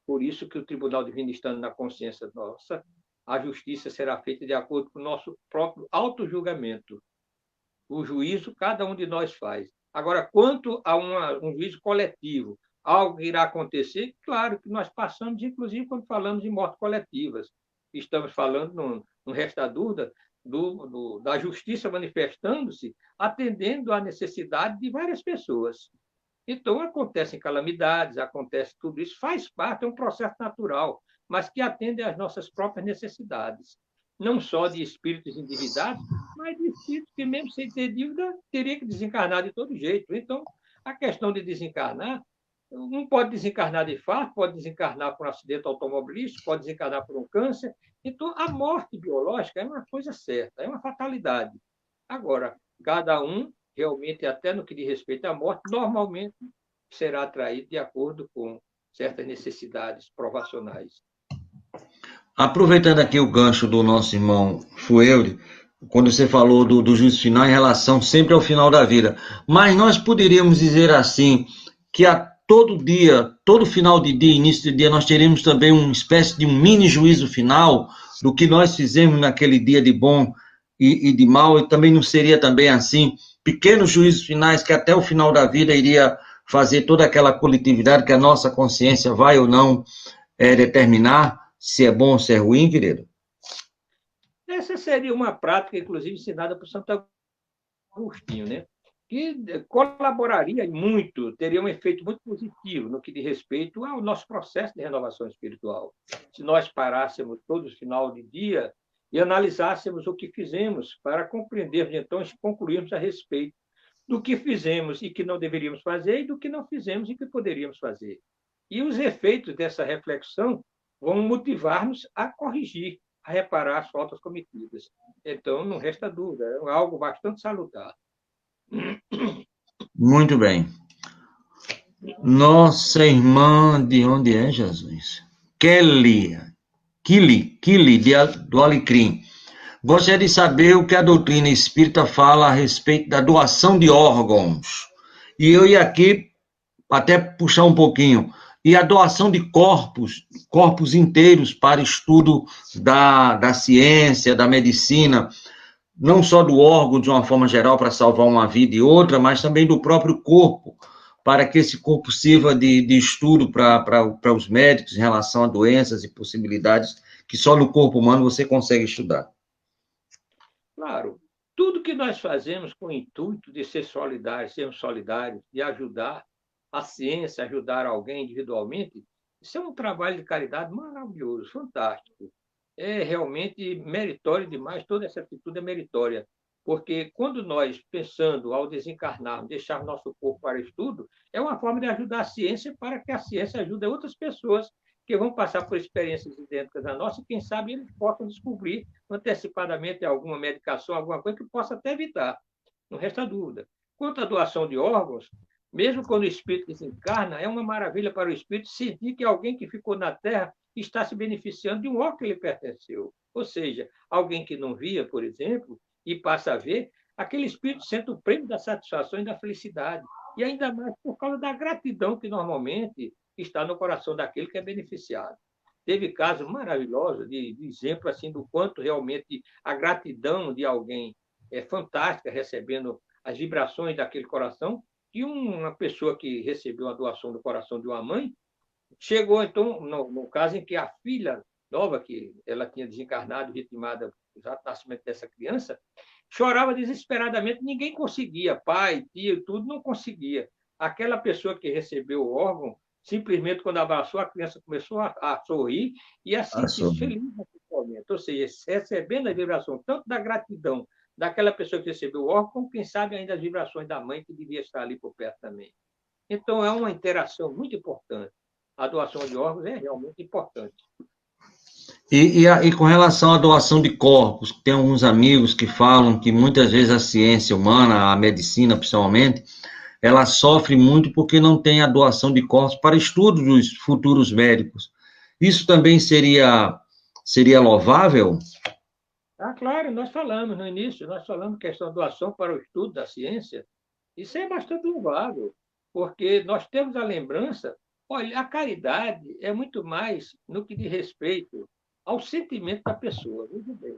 Por isso que o Tribunal Divino, estando na consciência nossa, a justiça será feita de acordo com o nosso próprio autojulgamento. O juízo cada um de nós faz. Agora, quanto a um juízo coletivo, algo que irá acontecer, claro que nós passamos, inclusive quando falamos de mortes coletivas. Estamos falando, não resta dúvida, da justiça manifestando-se, atendendo à necessidade de várias pessoas. Então, acontecem calamidades, acontece tudo isso, faz parte, é um processo natural, mas que atende às nossas próprias necessidades. Não só de espíritos endividados, mas de espíritos que, mesmo sem ter dívida, teria que desencarnar de todo jeito. Então, a questão de desencarnar, não pode desencarnar de infarto, pode desencarnar por um acidente automobilístico, pode desencarnar por um câncer. Então, a morte biológica é uma coisa certa, é uma fatalidade. Agora, cada um realmente, até no que diz respeito à morte, normalmente será atraído de acordo com certas necessidades provacionais. Aproveitando aqui o gancho do nosso irmão Fueuri, quando você falou do juízo final em relação sempre ao final da vida, mas nós poderíamos dizer assim, que a todo dia, todo final de dia, início de dia, nós teremos também uma espécie de um mini juízo final do que nós fizemos naquele dia de bom e de mal, e também não seria também assim, pequenos juízos finais que até o final da vida iria fazer toda aquela coletividade que a nossa consciência vai ou não determinar se é bom ou se é ruim, querido? Essa seria uma prática, inclusive, ensinada por Santo Agostinho, né? Que colaboraria muito, teria um efeito muito positivo no que diz respeito ao nosso processo de renovação espiritual. Se nós parássemos todo final de dia e analisássemos o que fizemos para compreendermos, então, e concluirmos a respeito do que fizemos e que não deveríamos fazer e do que não fizemos e que poderíamos fazer. E os efeitos dessa reflexão vão motivar-nos a corrigir, a reparar as faltas cometidas. Então, não resta dúvida, é algo bastante salutar. Muito bem. Nossa irmã, de onde é, Jesus? Kili, do Alecrim. Gostaria de saber o que a doutrina espírita fala a respeito da doação de órgãos. E eu ia aqui até puxar um pouquinho. E a doação de corpos inteiros para estudo da ciência, da medicina, não só do órgão de uma forma geral para salvar uma vida e outra, mas também do próprio corpo, para que esse corpo sirva de estudo para os médicos em relação a doenças e possibilidades que só no corpo humano você consegue estudar. Claro, tudo que nós fazemos com o intuito de ser solidários, sermos solidários, de ajudar a ciência, ajudar alguém individualmente, isso é um trabalho de caridade maravilhoso, fantástico. É realmente meritório demais, toda essa atitude é meritória, porque quando nós, pensando ao desencarnar, deixar nosso corpo para estudo, é uma forma de ajudar a ciência para que a ciência ajude outras pessoas que vão passar por experiências idênticas à nossa e, quem sabe, eles possam descobrir antecipadamente alguma medicação, alguma coisa que possa até evitar. Não resta dúvida. Quanto à doação de órgãos, mesmo quando o espírito desencarna, é uma maravilha para o espírito sentir que alguém que ficou na Terra está se beneficiando de um órgão que lhe pertenceu. Ou seja, alguém que não via, por exemplo, e passa a ver, aquele espírito sente o prêmio da satisfação e da felicidade. E ainda mais por causa da gratidão que normalmente está no coração daquele que é beneficiado. Teve casos maravilhosos de exemplo assim, do quanto realmente a gratidão de alguém é fantástica, recebendo as vibrações daquele coração, e uma pessoa que recebeu a doação do coração de uma mãe, chegou, então, no caso em que a filha nova, que ela tinha desencarnado, vitimada do nascimento dessa criança, chorava desesperadamente, ninguém conseguia, pai, tio, tudo não conseguia. Aquela pessoa que recebeu o órgão, simplesmente, quando abraçou, a criança começou a sorrir e a sentir feliz naquele momento. Ou seja, recebendo a vibração tanto da gratidão daquela pessoa que recebeu o órgão, como, quem sabe, ainda as vibrações da mãe, que devia estar ali por perto também. Então, é uma interação muito importante. A doação de órgãos é realmente importante. E com relação à doação de corpos, tem alguns amigos que falam que muitas vezes a ciência humana, a medicina principalmente, ela sofre muito porque não tem a doação de corpos para estudo dos futuros médicos. Isso também seria louvável? Ah, claro, nós falamos no início, nós falamos questão da doação para o estudo da ciência. Isso é bastante louvável, porque nós temos a lembrança, olha, a caridade é muito mais no que diz respeito ao sentimento da pessoa. Veja bem,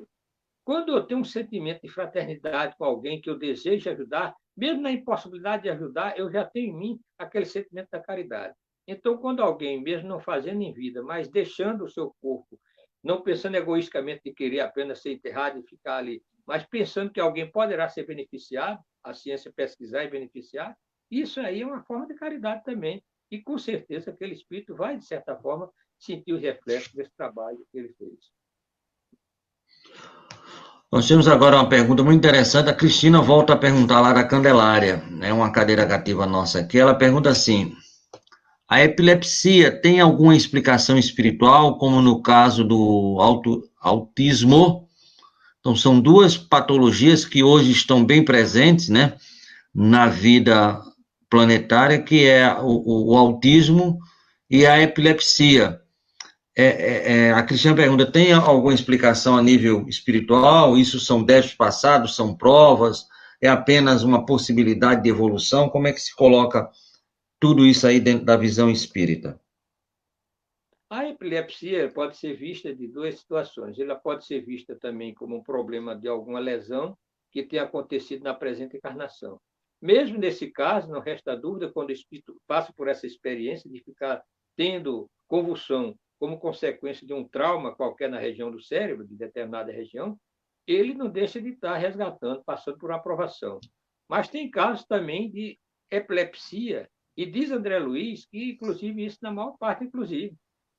quando eu tenho um sentimento de fraternidade com alguém que eu desejo ajudar, mesmo na impossibilidade de ajudar, eu já tenho em mim aquele sentimento da caridade. Então, quando alguém, mesmo não fazendo em vida, mas deixando o seu corpo, não pensando egoisticamente de querer apenas ser enterrado e ficar ali, mas pensando que alguém poderá ser beneficiado, a ciência pesquisar e beneficiar, isso aí é uma forma de caridade também. E, com certeza, aquele espírito vai, de certa forma, sentir os reflexos desse trabalho que ele fez. Nós temos agora uma pergunta muito interessante. A Cristina volta a perguntar lá da Candelária, né, uma cadeira cativa nossa aqui. Ela pergunta assim: a epilepsia tem alguma explicação espiritual, como no caso do autismo? Então, são duas patologias que hoje estão bem presentes, né? na vida planetária, que é o autismo e a epilepsia. A Cristiane pergunta, tem alguma explicação a nível espiritual? Isso são débitos passados, são provas? É apenas uma possibilidade de evolução? Como é que se coloca tudo isso aí dentro da visão espírita? A epilepsia pode ser vista de duas situações. Ela pode ser vista também como um problema de alguma lesão que tenha acontecido na presente encarnação. Mesmo nesse caso, não resta dúvida, quando o espírito passa por essa experiência de ficar tendo convulsão como consequência de um trauma qualquer na região do cérebro, de determinada região, ele não deixa de estar resgatando, passando por uma aprovação. Mas tem casos também de epilepsia, e diz André Luiz que, inclusive, isso na maior parte, inclusive,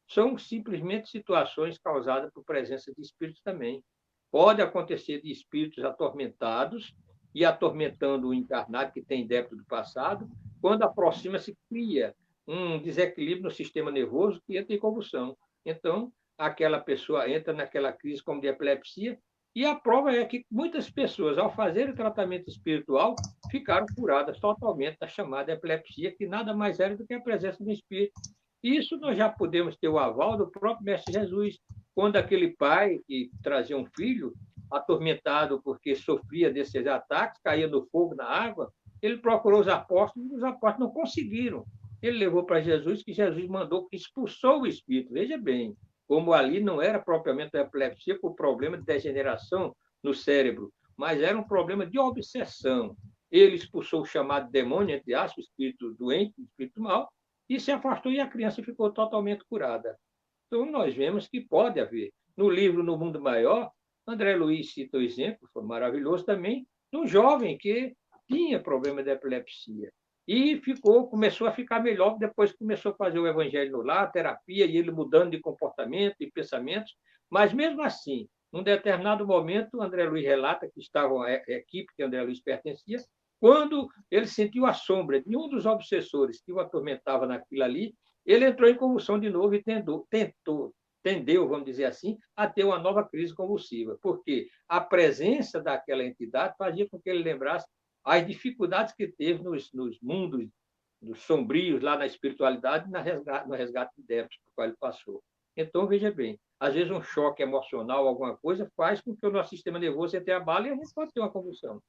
são simplesmente situações causadas por presença de espíritos também. Pode acontecer de espíritos atormentados e atormentando o encarnado que tem débito do passado, quando aproxima-se, cria um desequilíbrio no sistema nervoso que entra em convulsão. Então, aquela pessoa entra naquela crise como de epilepsia, e a prova é que muitas pessoas, ao fazer o tratamento espiritual, ficaram curadas totalmente da chamada epilepsia, que nada mais era do que a presença do espírito. Isso nós já podemos ter o aval do próprio Mestre Jesus, quando aquele pai que trazia um filho atormentado porque sofria desses ataques, caía no fogo, na água, ele procurou os apóstolos e os apóstolos não conseguiram. Ele levou para Jesus, que Jesus mandou, expulsou o espírito. Veja bem, como ali não era propriamente a epilepsia por problema de degeneração no cérebro, mas era um problema de obsessão. Ele expulsou o chamado demônio, entre aspas, o espírito doente, o espírito mau, e se afastou e a criança ficou totalmente curada. Então, nós vemos que pode haver. No livro No Mundo Maior, André Luiz cita o exemplo, foi maravilhoso também, de um jovem que tinha problema de epilepsia e começou a ficar melhor depois que começou a fazer o evangelho no lar, terapia, e ele mudando de comportamento e pensamentos, mas mesmo assim, num determinado momento, André Luiz relata que estava a equipe que André Luiz pertencia, quando ele sentiu a sombra de um dos obsessores que o atormentava naquilo ali, ele entrou em convulsão de novo e tendeu, vamos dizer assim, a ter uma nova crise convulsiva, porque a presença daquela entidade fazia com que ele lembrasse as dificuldades que teve nos mundos dos sombrios, lá na espiritualidade, no resgate de débitos por qual ele passou. Então, veja bem, às vezes um choque emocional, alguma coisa, faz com que o nosso sistema nervoso entre a bala e a gente pode ter uma convulsão.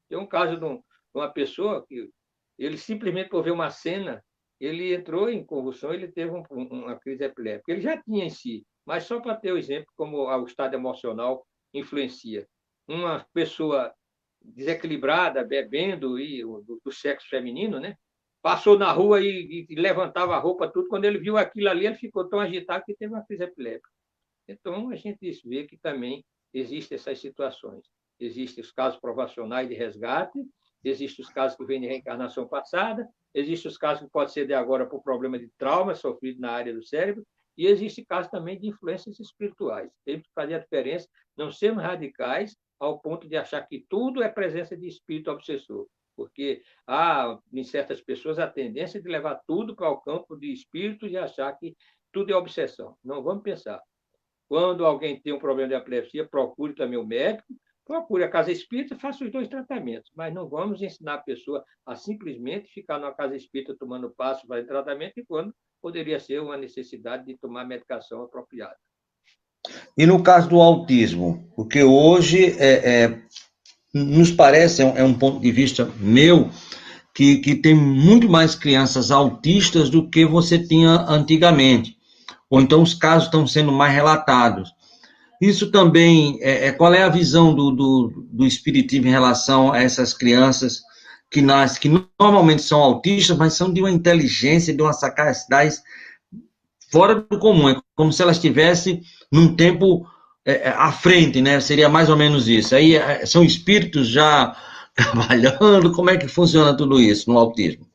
Tem um caso de uma pessoa que ele simplesmente por ver uma cena, ele entrou em convulsão, ele teve uma crise epiléptica. Ele já tinha em si, mas só para ter o exemplo como o estado emocional influencia. Uma pessoa desequilibrada, bebendo, e do sexo feminino, né? Passou na rua e levantava a roupa, tudo. Quando ele viu aquilo ali, ele ficou tão agitado que teve uma crise epiléptica. Então, a gente vê que também existem essas situações. Existem os casos provacionais de resgate, existem os casos que vêm de reencarnação passada, existem os casos que podem ser de agora por problema de trauma sofrido na área do cérebro, e existe casos também de influências espirituais. Temos que fazer a diferença, não sermos radicais ao ponto de achar que tudo é presença de espírito obsessor, porque há, em certas pessoas, a tendência de levar tudo para o campo de espíritos e achar que tudo é obsessão. Não vamos pensar. Quando alguém tem um problema de epilepsia, procure também o médico, procure a casa espírita e faça os dois tratamentos. Mas não vamos ensinar a pessoa a simplesmente ficar numa casa espírita tomando passo para tratamento, e quando poderia ser uma necessidade de tomar medicação apropriada. E no caso do autismo, porque hoje nos parece, é um ponto de vista meu, que tem muito mais crianças autistas do que você tinha antigamente. Ou então os casos estão sendo mais relatados. Isso também, qual é a visão do Espiritismo em relação a essas crianças que nascem, que normalmente são autistas, mas são de uma inteligência, de uma sagacidade fora do comum, é como se elas estivessem num tempo à frente, né? Seria mais ou menos isso. Aí são espíritos já trabalhando, como é que funciona tudo isso no autismo?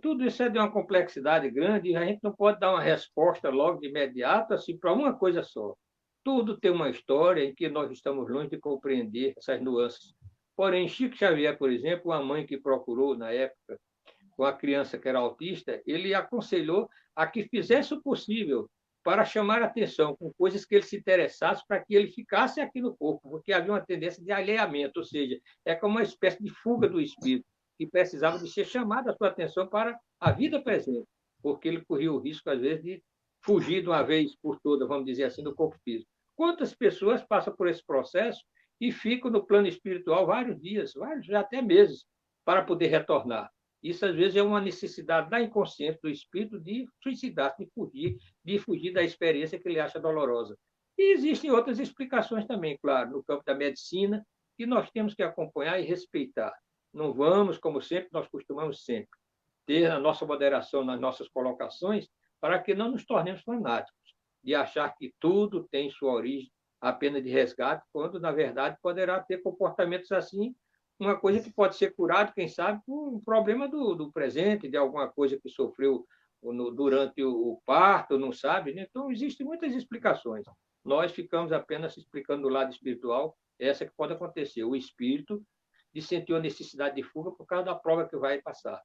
Tudo isso é de uma complexidade grande, e a gente não pode dar uma resposta logo de imediato assim, para uma coisa só. Tudo tem uma história em que nós estamos longe de compreender essas nuances. Porém, Chico Xavier, por exemplo, uma mãe que procurou, na época, com a criança que era autista, ele aconselhou a que fizesse o possível para chamar a atenção com coisas que ele se interessasse, para que ele ficasse aqui no corpo, porque havia uma tendência de alheamento, ou seja, é como uma espécie de fuga do espírito. que precisava de ser chamada a sua atenção para a vida presente, porque ele corria o risco, às vezes, de fugir de uma vez por todas, vamos dizer assim, do corpo físico. Quantas pessoas passam por esse processo e ficam no plano espiritual vários dias, vários, até meses, para poder retornar? Isso, às vezes, é uma necessidade da inconsciência do espírito de suicidar-se, de fugir da experiência que ele acha dolorosa. E existem outras explicações também, claro, no campo da medicina, que nós temos que acompanhar e respeitar. Não vamos, como sempre, nós costumamos sempre, ter a nossa moderação nas nossas colocações para que não nos tornemos fanáticos, de achar que tudo tem sua origem apenas de resgate, quando, na verdade, poderá ter comportamentos assim, uma coisa que pode ser curada, quem sabe, por um problema do presente, de alguma coisa que sofreu durante o parto, não sabe, né? Então, existem muitas explicações. Nós ficamos apenas explicando do lado espiritual, essa que pode acontecer, o espírito de sentir a necessidade de fuga por causa da prova que vai passar.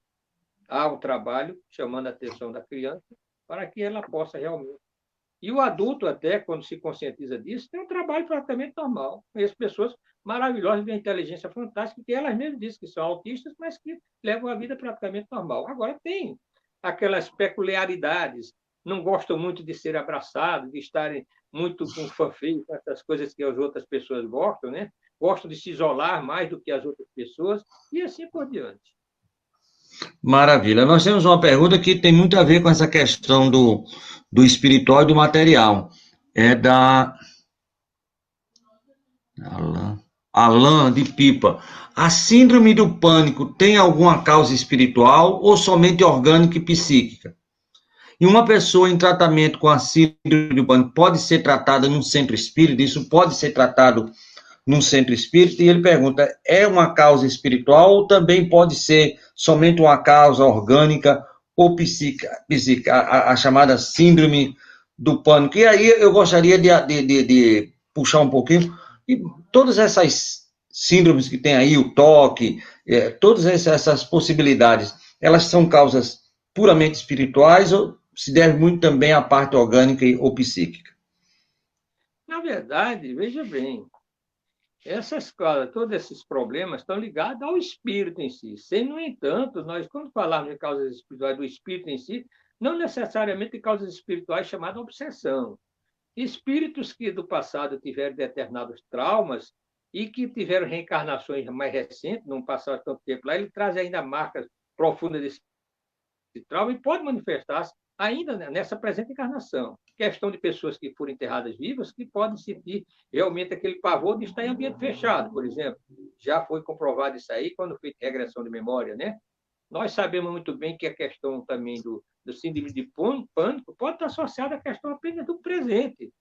Há um trabalho chamando a atenção da criança para que ela possa realmente. E o adulto, até, quando se conscientiza disso, tem um trabalho praticamente normal. Conheço pessoas maravilhosas, de inteligência fantástica, que elas mesmas dizem que são autistas, mas que levam a vida praticamente normal. Agora, tem aquelas peculiaridades, não gostam muito de ser abraçados, de estarem muito com fanfeio, com essas coisas que as outras pessoas gostam, né? Gostam de se isolar mais do que as outras pessoas, e assim por diante. Maravilha. Nós temos uma pergunta que tem muito a ver com essa questão do espiritual e do material. É da Alain de Pipa. A síndrome do pânico tem alguma causa espiritual ou somente orgânica e psíquica? E uma pessoa em tratamento com a síndrome do pânico pode ser tratada num centro espírita? Isso pode ser tratado num centro espírita? E ele pergunta, é uma causa espiritual ou também pode ser somente uma causa orgânica ou psíquica, a chamada síndrome do pânico? E aí eu gostaria de puxar um pouquinho, e todas essas síndromes que tem aí, o toque, todas essas possibilidades, elas são causas puramente espirituais ou se deve muito também à parte orgânica ou psíquica? Na verdade, veja bem, todos esses problemas estão ligados ao espírito em si. Sem, no entanto, nós, quando falarmos de causas espirituais do espírito em si, não necessariamente de causas espirituais chamadas obsessão. Espíritos que do passado tiveram determinados traumas e que tiveram reencarnações mais recentes, não passaram tanto tempo lá, ele traz ainda marcas profundas desse trauma e pode manifestar-se ainda nessa presente encarnação. Questão de pessoas que foram enterradas vivas que podem sentir realmente aquele pavor de estar em ambiente fechado, por exemplo. Já foi comprovado isso aí quando fez regressão de memória, né? Nós sabemos muito bem que a questão também do síndrome de pânico pode estar associada à questão apenas do presente.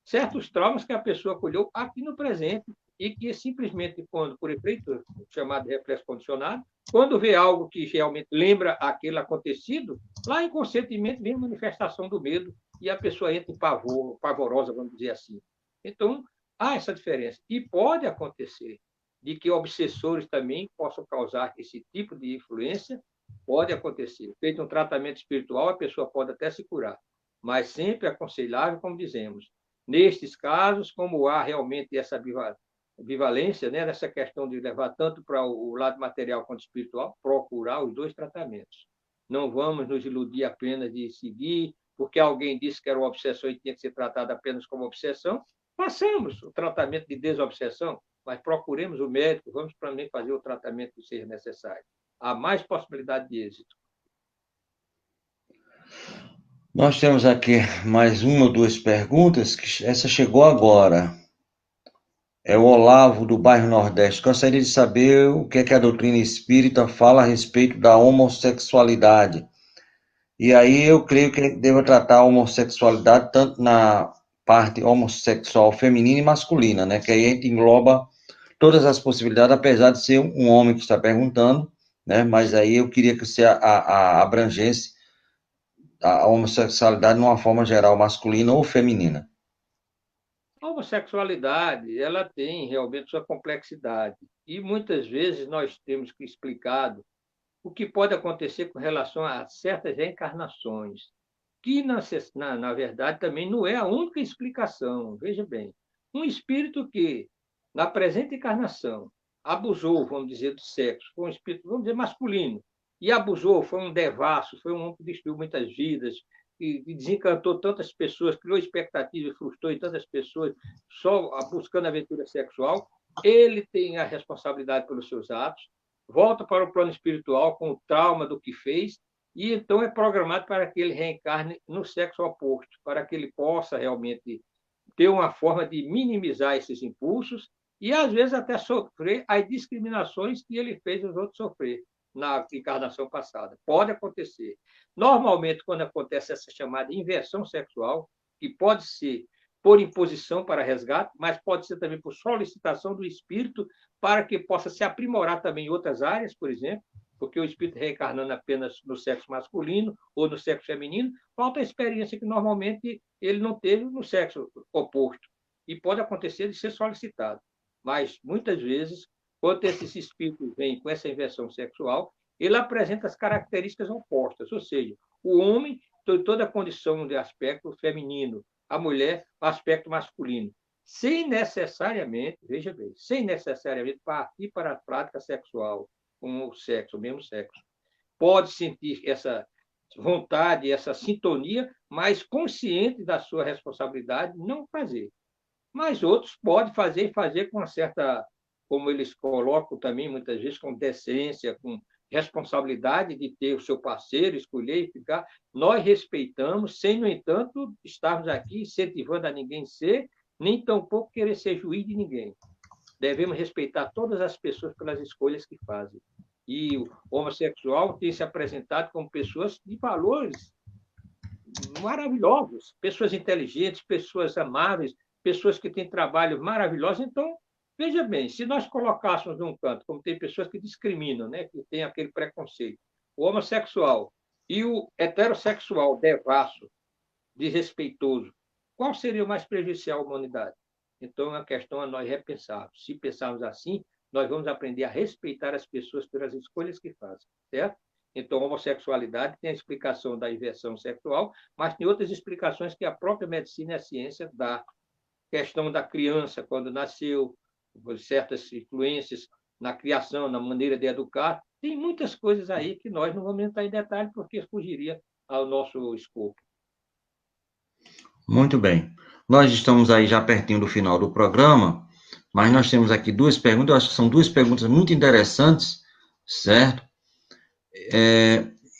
Certos traumas que a pessoa colheu aqui no presente e que simplesmente, quando, por efeito chamado de reflexo condicionado, quando vê algo que realmente lembra aquele acontecido, lá inconscientemente vem a manifestação do medo e a pessoa entra em pavor, pavorosa, vamos dizer assim. Então, há essa diferença. E pode acontecer de que obsessores também possam causar esse tipo de influência, pode acontecer. Feito um tratamento espiritual, a pessoa pode até se curar, mas sempre aconselhável, como dizemos, nestes casos, como há realmente essa bivalência, né, nessa questão de levar tanto para o lado material quanto espiritual, procurar os dois tratamentos. Não vamos nos iludir apenas de seguir, porque alguém disse que era uma obsessão e tinha que ser tratado apenas como obsessão. Façamos o tratamento de desobsessão, mas procuremos o médico, vamos também fazer o tratamento que seja necessário. Há mais possibilidade de êxito. Nós temos aqui mais uma ou duas perguntas, que essa chegou agora. É o Olavo, do bairro Nordeste. Gostaria de saber o que é que a doutrina espírita fala a respeito da homossexualidade. E aí eu creio que deva tratar a homossexualidade tanto na parte homossexual feminina e masculina, né? Que aí a gente engloba todas as possibilidades, apesar de ser um homem que está perguntando, né? Mas aí eu queria que você abrangesse a homossexualidade de uma forma geral, masculina ou feminina. A homossexualidade, ela tem realmente sua complexidade. E muitas vezes nós temos que explicado o que pode acontecer com relação a certas reencarnações, que, na verdade, também não é a única explicação. Veja bem, um espírito que, na presente encarnação, abusou, vamos dizer, do sexo, foi um espírito, vamos dizer, masculino, e abusou, foi um devasso, foi um homem que destruiu muitas vidas, e desencantou tantas pessoas, criou expectativa e frustrou tantas pessoas só buscando aventura sexual, ele tem a responsabilidade pelos seus atos, volta para o plano espiritual com o trauma do que fez, e então é programado para que ele reencarne no sexo oposto, para que ele possa realmente ter uma forma de minimizar esses impulsos e, às vezes, até sofrer as discriminações que ele fez os outros sofrer na encarnação passada. Pode acontecer. Normalmente, quando acontece essa chamada inversão sexual, que pode ser por imposição para resgate, mas pode ser também por solicitação do espírito para que possa se aprimorar também em outras áreas, por exemplo, porque o espírito reencarnando apenas no sexo masculino ou no sexo feminino, falta a experiência que normalmente ele não teve no sexo oposto. E pode acontecer de ser solicitado. Mas, muitas vezes, quando esses espíritos vêm com essa inversão sexual, ele apresenta as características opostas, ou seja, o homem tem toda a condição de aspecto feminino, a mulher, o aspecto masculino, sem necessariamente, veja bem, sem necessariamente partir para a prática sexual com o sexo, o mesmo sexo. Pode sentir essa vontade, essa sintonia, mas consciente da sua responsabilidade, não fazer. Mas outros podem fazer e fazer com uma certa, como eles colocam também, muitas vezes, com decência, com responsabilidade de ter o seu parceiro, escolher e ficar. Nós respeitamos, sem, no entanto, estarmos aqui incentivando a ninguém ser, nem tampouco querer ser juiz de ninguém. Devemos respeitar todas as pessoas pelas escolhas que fazem. E o homossexual tem se apresentado como pessoas de valores maravilhosos, pessoas inteligentes, pessoas amáveis, pessoas que têm trabalhos maravilhosos. Então, veja bem, se nós colocássemos num canto, como tem pessoas que discriminam, né, que tem aquele preconceito, o homossexual e o heterossexual devasso, desrespeitoso, qual seria o mais prejudicial à humanidade? Então, é uma questão a nós repensarmos. Se pensarmos assim, nós vamos aprender a respeitar as pessoas pelas escolhas que fazem, certo? Então, a homossexualidade tem a explicação da inversão sexual, mas tem outras explicações que a própria medicina e a ciência dá. Questão da criança, quando nasceu, certas influências na criação, na maneira de educar, tem muitas coisas aí que nós não vamos entrar em detalhe porque fugiria ao nosso escopo. Muito bem. Nós estamos aí já pertinho do final do programa, mas nós temos aqui duas perguntas, eu acho que são duas perguntas muito interessantes, certo?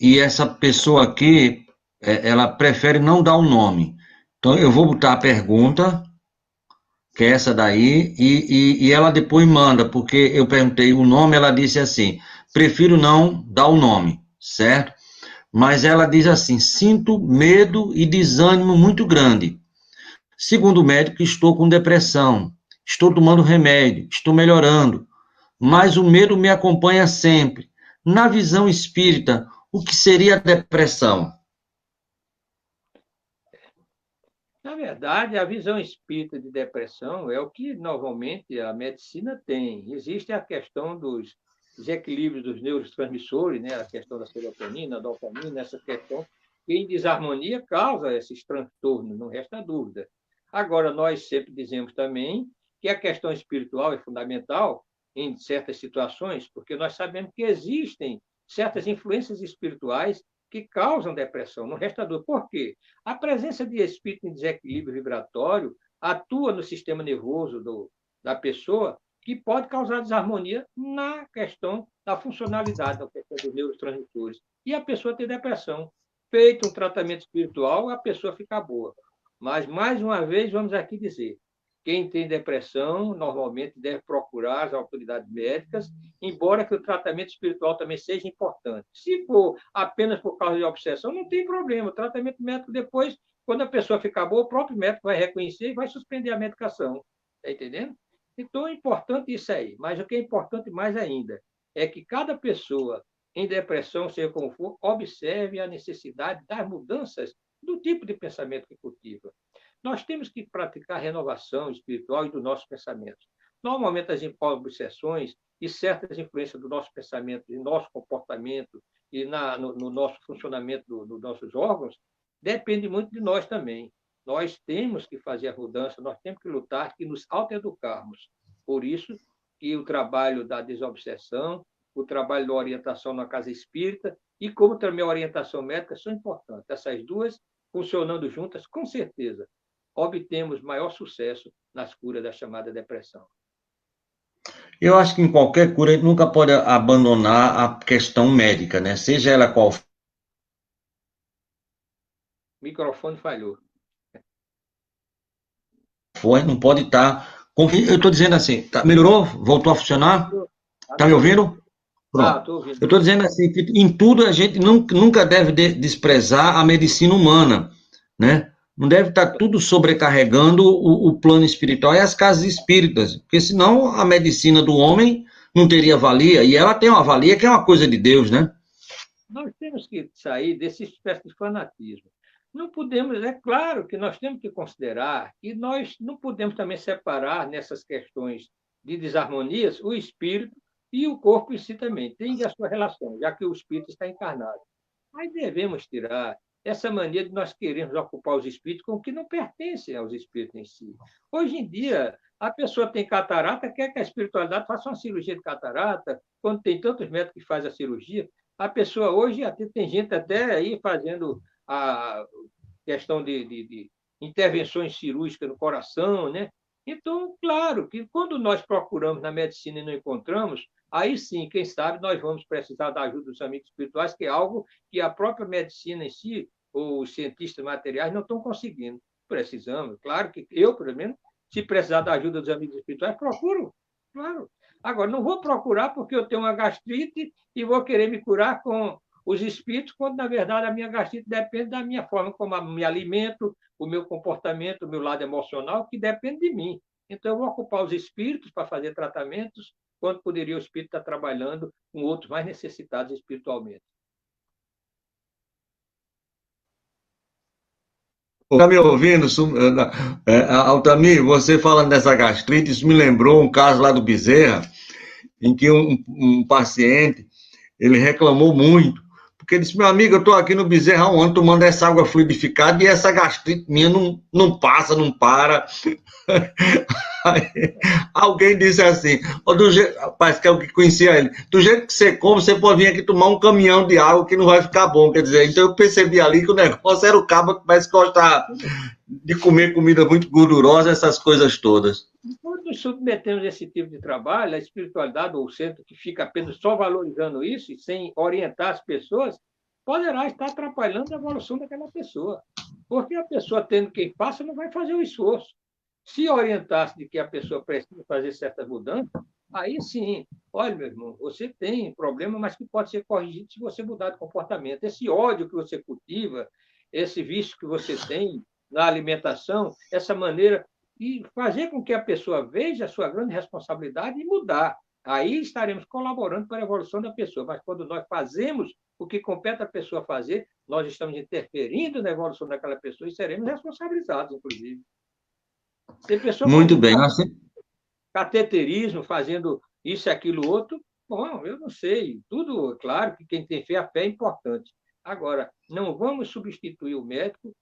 E essa pessoa aqui, ela prefere não dar o nome. Então, eu vou botar a pergunta, que é essa daí, e ela depois manda, porque eu perguntei o nome, ela disse assim, prefiro não dar o nome, certo? Mas ela diz assim, sinto medo e desânimo muito grande. Segundo o médico, estou com depressão, estou tomando remédio, estou melhorando, mas o medo me acompanha sempre. Na visão espírita, o que seria a depressão? Na verdade, a visão espírita de depressão é o que normalmente a medicina tem. Existe a questão dos desequilíbrios dos neurotransmissores, né? A questão da serotonina, da dopamina, essa questão que em desarmonia causa esses transtornos, não resta dúvida. Agora, nós sempre dizemos também que a questão espiritual é fundamental em certas situações, porque nós sabemos que existem certas influências espirituais que causam depressão, não resta dúvida. Por quê? A presença de espírito em desequilíbrio vibratório atua no sistema nervoso da pessoa, que pode causar desarmonia na questão da funcionalidade, na questão dos neurotransmissores. E a pessoa tem depressão. Feito um tratamento espiritual, a pessoa fica boa. Mas, mais uma vez, vamos aqui dizer, quem tem depressão, normalmente deve procurar as autoridades médicas, embora que o tratamento espiritual também seja importante. Se for apenas por causa de obsessão, não tem problema. O tratamento médico depois, quando a pessoa ficar boa, o próprio médico vai reconhecer e vai suspender a medicação. Está entendendo? Então, é importante isso aí. Mas o que é importante mais ainda é que cada pessoa em depressão, seja como for, observe a necessidade das mudanças do tipo de pensamento que cultiva. Nós temos que praticar a renovação espiritual e dos nossos pensamentos. Normalmente, as obsessões e certas influências do nosso pensamento, do nosso comportamento e no nosso funcionamento dos nossos órgãos, depende muito de nós também. Nós temos que fazer a mudança, nós temos que lutar, que nos autoeducarmos. Por isso que o trabalho da desobsessão, o trabalho da orientação na casa espírita e como também a orientação médica são importantes. Essas duas, funcionando juntas, com certeza, obtemos maior sucesso nas curas da chamada depressão. Eu acho que em qualquer cura a gente nunca pode abandonar a questão médica, né? Seja ela qual for. O microfone falhou. Não pode estar. Eu estou dizendo assim, melhorou? Voltou a funcionar? Está me ouvindo? Pronto. Estou ouvindo. Eu estou dizendo assim, que em tudo a gente nunca deve desprezar a medicina humana, né? Não deve estar tudo sobrecarregando o plano espiritual e as casas espíritas, porque senão a medicina do homem não teria valia, e ela tem uma valia que é uma coisa de Deus, né? Nós temos que sair desse espécie de fanatismo. Não podemos, é claro que nós temos que considerar que nós não podemos também separar nessas questões de desarmonias o espírito e o corpo em si também. Tem a sua relação, já que o espírito está encarnado. Mas devemos tirar essa mania de nós querermos ocupar os espíritos com o que não pertence aos espíritos em si. Hoje em dia, a pessoa tem catarata, quer que a espiritualidade faça uma cirurgia de catarata, quando tem tantos médicos que fazem a cirurgia. A pessoa hoje, tem gente até aí fazendo a questão de intervenções cirúrgicas no coração, né? Então, claro que quando nós procuramos na medicina e não encontramos, aí sim, quem sabe, nós vamos precisar da ajuda dos amigos espirituais, que é algo que a própria medicina em si, ou os cientistas materiais, não estão conseguindo. Precisamos. Claro que eu, pelo menos, se precisar da ajuda dos amigos espirituais, procuro. Claro. Agora, não vou procurar porque eu tenho uma gastrite e vou querer me curar com os espíritos, quando, na verdade, a minha gastrite depende da minha forma como eu me alimento, o meu comportamento, o meu lado emocional, que depende de mim. Então, eu vou ocupar os espíritos para fazer tratamentos, quando poderia o espírito estar trabalhando com outros mais necessitados espiritualmente. Está me ouvindo, Altamir? Você falando dessa gastrite, isso me lembrou um caso lá do Bezerra, em que um paciente, ele reclamou muito, porque ele disse, meu amigo, eu estou aqui no Bezerra há um ano tomando essa água fluidificada e essa gastrite minha não passa, não para. Aí, alguém disse assim, parece que é o que conhecia ele, do jeito que você come, você pode vir aqui tomar um caminhão de água que não vai ficar bom, quer dizer, então eu percebi ali que o negócio era o cabo que parece gostar de comer comida muito gordurosa, essas coisas todas. Quando nos submetemos a esse tipo de trabalho, a espiritualidade ou o centro que fica apenas só valorizando isso e sem orientar as pessoas, poderá estar atrapalhando a evolução daquela pessoa. Porque a pessoa, tendo quem faça, não vai fazer o esforço. Se orientasse de que a pessoa precisa fazer certas mudanças, aí sim, olha, meu irmão, você tem problema, mas que pode ser corrigido se você mudar de comportamento. Esse ódio que você cultiva, esse vício que você tem na alimentação, essa maneira, e fazer com que a pessoa veja a sua grande responsabilidade e mudar. Aí estaremos colaborando para a evolução da pessoa. Mas quando nós fazemos o que compete à pessoa fazer, nós estamos interferindo na evolução daquela pessoa e seremos responsabilizados, inclusive. Tem pessoa Muito bem. Cateterismo, fazendo isso e aquilo outro. Bom, eu não sei. Tudo, claro que quem tem fé, a fé é importante. Agora, não vamos substituir o médico,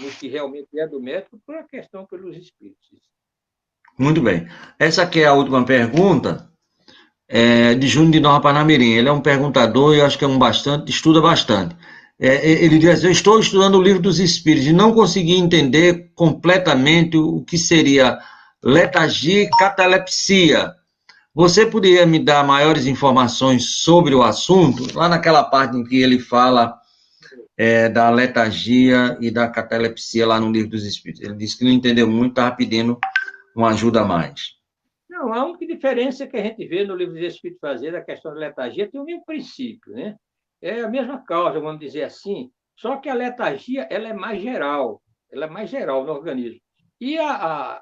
no que realmente é do médico, por uma questão pelos espíritos. Muito bem. Essa aqui é a última pergunta, de Júnior de Nova Panamirim. Ele é um perguntador e eu acho que estuda bastante. Ele diz assim, eu estou estudando o Livro dos Espíritos e não consegui entender completamente o que seria letargia e catalepsia. Você poderia me dar maiores informações sobre o assunto? Lá naquela parte em que ele fala da letargia e da catalepsia lá no Livro dos Espíritos. Ele disse que não entendeu muito, estava pedindo uma ajuda a mais. Não, a única diferença que a gente vê no Livro dos Espíritos fazer da questão da letargia tem o mesmo princípio, né? É a mesma causa, vamos dizer assim, só que a letargia ela é mais geral no organismo. E a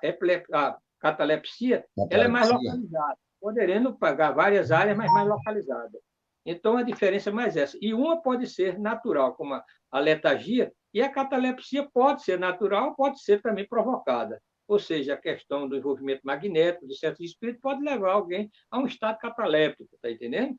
catalepsia, ela é mais localizada, podendo pegar várias áreas, mas mais localizada. Então, a diferença é mais essa. E uma pode ser natural, como a letargia, e a catalepsia pode ser natural, pode ser também provocada. Ou seja, a questão do envolvimento magnético de certos espíritos pode levar alguém a um estado cataléptico, está entendendo?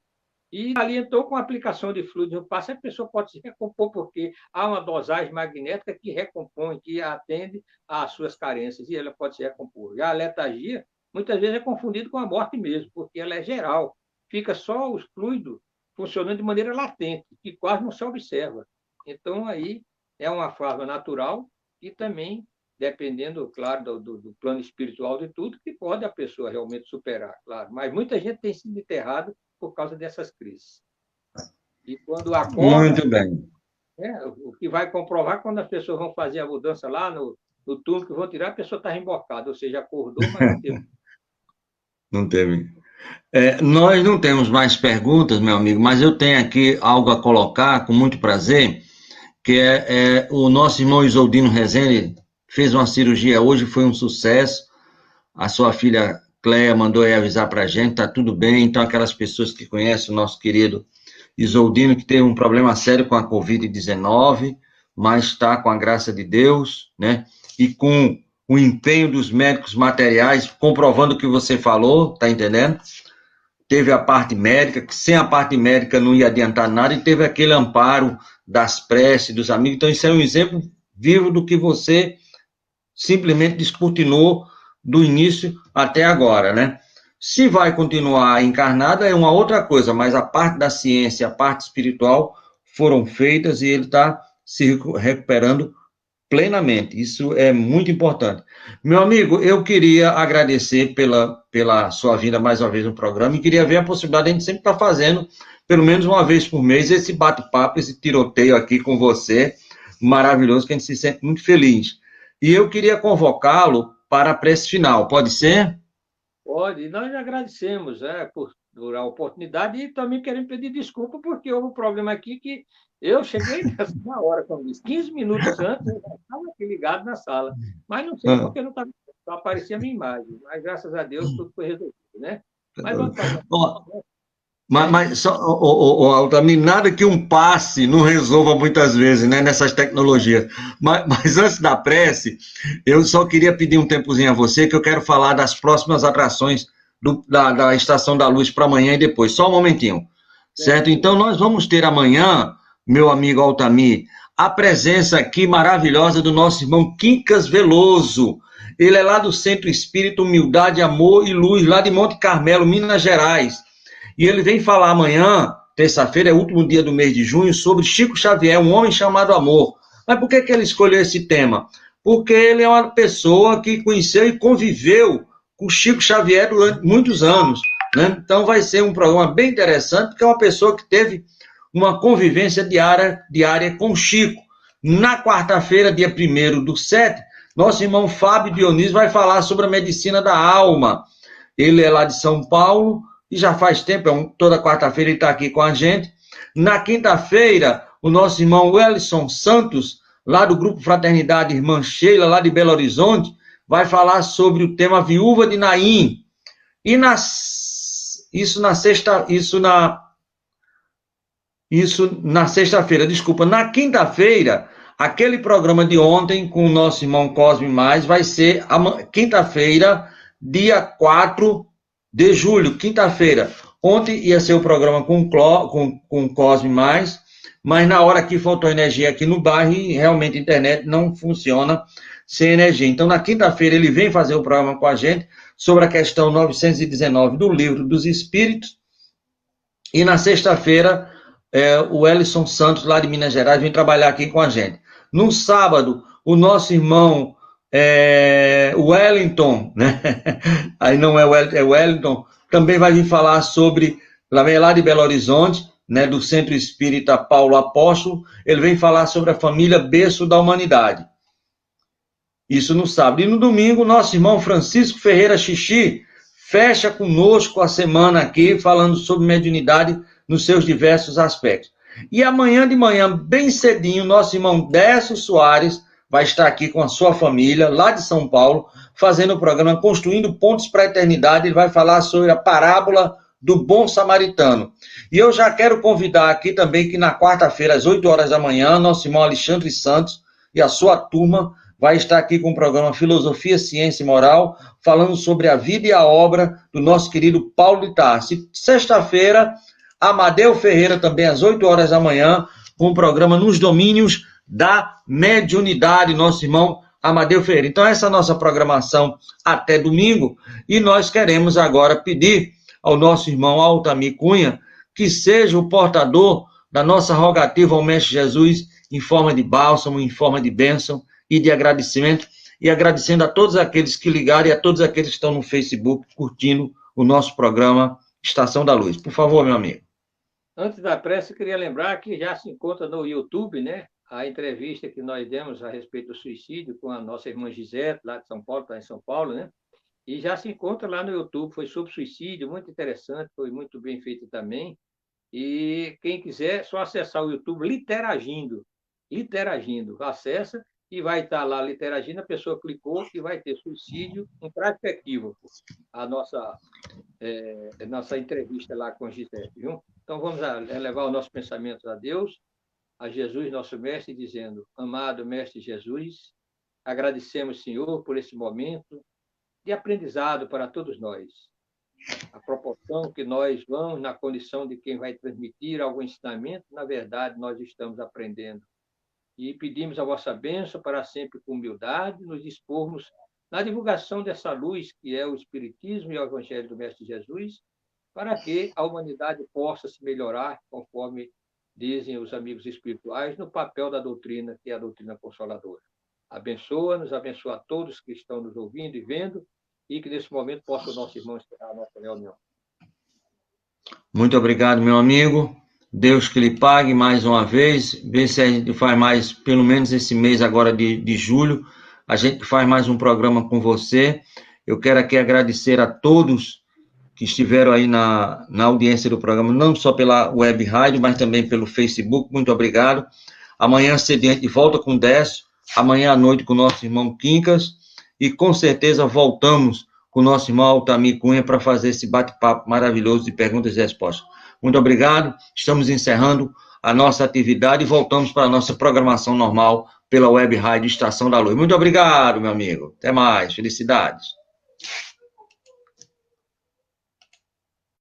E ali, então, com a aplicação de fluido no passe, a pessoa pode se recompor, porque há uma dosagem magnética que recompõe, que atende às suas carências, e ela pode se recompor. Já a letargia, muitas vezes é confundido com a morte mesmo, porque ela é geral. Fica só os fluidos funcionando de maneira latente, que quase não se observa. Então, aí é uma forma natural e também, dependendo, claro, do plano espiritual de tudo, que pode a pessoa realmente superar, claro. Mas muita gente tem sido enterrada por causa dessas crises. E quando acorda, Muito bem. o que vai comprovar quando as pessoas vão fazer a mudança lá no túmulo que vão tirar, a pessoa está embocada, ou seja, acordou, mas não teve. Não teve. Nós não temos mais perguntas, meu amigo, mas eu tenho aqui algo a colocar com muito prazer, que é o nosso irmão Isoldino Rezende fez uma cirurgia hoje, foi um sucesso. A sua filha Cléia mandou aí avisar para a gente, está tudo bem. Então, aquelas pessoas que conhecem o nosso querido Isoldino, que teve um problema sério com a Covid-19, mas está com a graça de Deus, né? E com o empenho dos médicos materiais, comprovando o que você falou, tá entendendo? Teve a parte médica, que sem a parte médica não ia adiantar nada, e teve aquele amparo das preces, dos amigos. Então, isso é um exemplo vivo do que você simplesmente descortinou do início até agora, né? Se vai continuar encarnada é uma outra coisa, mas a parte da ciência, a parte espiritual foram feitas e ele está se recuperando plenamente. Isso é muito importante. Meu amigo, eu queria agradecer pela sua vinda mais uma vez no programa e queria ver a possibilidade de a gente sempre estar fazendo, pelo menos uma vez por mês, esse bate-papo, esse tiroteio aqui com você, maravilhoso, que a gente se sente muito feliz. E eu queria convocá-lo para a prece final, pode ser? Pode, nós agradecemos por a oportunidade e também queremos pedir desculpa porque houve um problema aqui que eu cheguei na hora, como disse, 15 minutos antes, eu já estava aqui ligado na sala, mas não sei porque não estava, só aparecia a minha imagem, mas graças a Deus tudo foi resolvido, né? Mas vamos fazer. Mas só, Altamir, nada que um passe não resolva muitas vezes, né, nessas tecnologias. Mas antes da prece, eu só queria pedir um tempozinho a você, que eu quero falar das próximas atrações da Estação da Luz para amanhã e depois. Só um momentinho, certo? Então, nós vamos ter amanhã, meu amigo Altamir, a presença aqui maravilhosa do nosso irmão Quincas Veloso. Ele é lá do Centro Espírita Humildade, Amor e Luz, lá de Monte Carmelo, Minas Gerais. E ele vem falar amanhã, terça-feira, é o último dia do mês de junho, sobre Chico Xavier, um homem chamado amor. Mas por que ele escolheu esse tema? Porque ele é uma pessoa que conheceu e conviveu com Chico Xavier durante muitos anos, né? Então vai ser um programa bem interessante, porque é uma pessoa que teve uma convivência diária com Chico. Na quarta-feira, dia 1º/7, nosso irmão Fábio Dionísio vai falar sobre a medicina da alma. Ele é lá de São Paulo, e já faz tempo, toda quarta-feira ele está aqui com a gente. Na quinta-feira, o nosso irmão Wellison Santos, lá do Grupo Fraternidade Irmã Sheila, lá de Belo Horizonte, vai falar sobre o tema Viúva de Naim. E na sexta-feira, desculpa, na quinta-feira, aquele programa de ontem com o nosso irmão Cosme Mais vai ser quinta-feira, dia 4 de julho, quinta-feira. Ontem ia ser o programa com Cosme Mais, mas na hora que faltou energia aqui no bairro, e realmente a internet não funciona sem energia. Então, na quinta-feira, ele vem fazer o programa com a gente sobre a questão 919 do Livro dos Espíritos. E na sexta-feira, o Wellison Santos, lá de Minas Gerais, vem trabalhar aqui com a gente. No sábado, o nosso irmão Wellington, né? Aí não é Wellington, é Wellington, também vai vir falar sobre, lá de Belo Horizonte, né, do Centro Espírita Paulo Apóstolo. Ele vem falar sobre a família Berço da Humanidade. Isso no sábado. E no domingo, nosso irmão Francisco Ferreira Xixi fecha conosco a semana aqui, falando sobre mediunidade nos seus diversos aspectos. E amanhã de manhã, bem cedinho, nosso irmão Décio Soares vai estar aqui com a sua família, lá de São Paulo, fazendo o programa Construindo Pontes para a Eternidade. Ele vai falar sobre a parábola do Bom Samaritano. E eu já quero convidar aqui também que na quarta-feira, às 8 horas da manhã, nosso irmão Alexandre Santos e a sua turma vai estar aqui com o programa Filosofia, Ciência e Moral, falando sobre a vida e a obra do nosso querido Paulo de Tarso. E sexta-feira, Amadeu Ferreira, também às 8 horas da manhã, com o programa Nos Domínios da Mediunidade, nosso irmão Amadeu Ferreira. Então, essa é a nossa programação até domingo, e nós queremos agora pedir ao nosso irmão Altamir Cunha que seja o portador da nossa rogativa ao Mestre Jesus em forma de bálsamo, em forma de bênção e de agradecimento, e agradecendo a todos aqueles que ligaram e a todos aqueles que estão no Facebook curtindo o nosso programa Estação da Luz. Por favor, meu amigo. Antes da prece, eu queria lembrar que já se encontra no YouTube, né, a entrevista que nós demos a respeito do suicídio com a nossa irmã Gisele, lá de São Paulo, está em São Paulo, né? E já se encontra lá no YouTube, foi sobre suicídio, muito interessante, foi muito bem feito também. E quem quiser, só acessar o YouTube Literagindo, acessa e vai estar lá Literagindo, a pessoa clicou e vai ter suicídio, um prático equívoco, a nossa entrevista lá com Gisele, viu? Então vamos levar os nossos pensamentos a Deus, a Jesus, nosso Mestre, dizendo: amado Mestre Jesus, agradecemos, Senhor, por esse momento de aprendizado para todos nós. A proporção que nós vamos na condição de quem vai transmitir algum ensinamento, na verdade, nós estamos aprendendo. E pedimos a vossa bênção para sempre, com humildade, nos dispormos na divulgação dessa luz que é o Espiritismo e o Evangelho do Mestre Jesus, para que a humanidade possa se melhorar, conforme dizem os amigos espirituais, no papel da doutrina, que é a doutrina consoladora. Abençoa-nos, abençoa a todos que estão nos ouvindo e vendo, e que nesse momento possa o nosso irmão encerrar a nossa reunião. Muito obrigado, meu amigo. Deus que lhe pague mais uma vez. Vê se a gente faz mais, pelo menos esse mês agora de julho, a gente faz mais um programa com você. Eu quero aqui agradecer a todos que estiveram aí na audiência do programa, não só pela web rádio, mas também pelo Facebook. Muito obrigado. Amanhã cedo a gente volta com o Décio, amanhã à noite com o nosso irmão Quincas, e com certeza voltamos com o nosso irmão Altamir Cunha para fazer esse bate-papo maravilhoso de perguntas e respostas. Muito obrigado. Estamos encerrando a nossa atividade e voltamos para a nossa programação normal pela web rádio Estação da Luz. Muito obrigado, meu amigo. Até mais. Felicidades.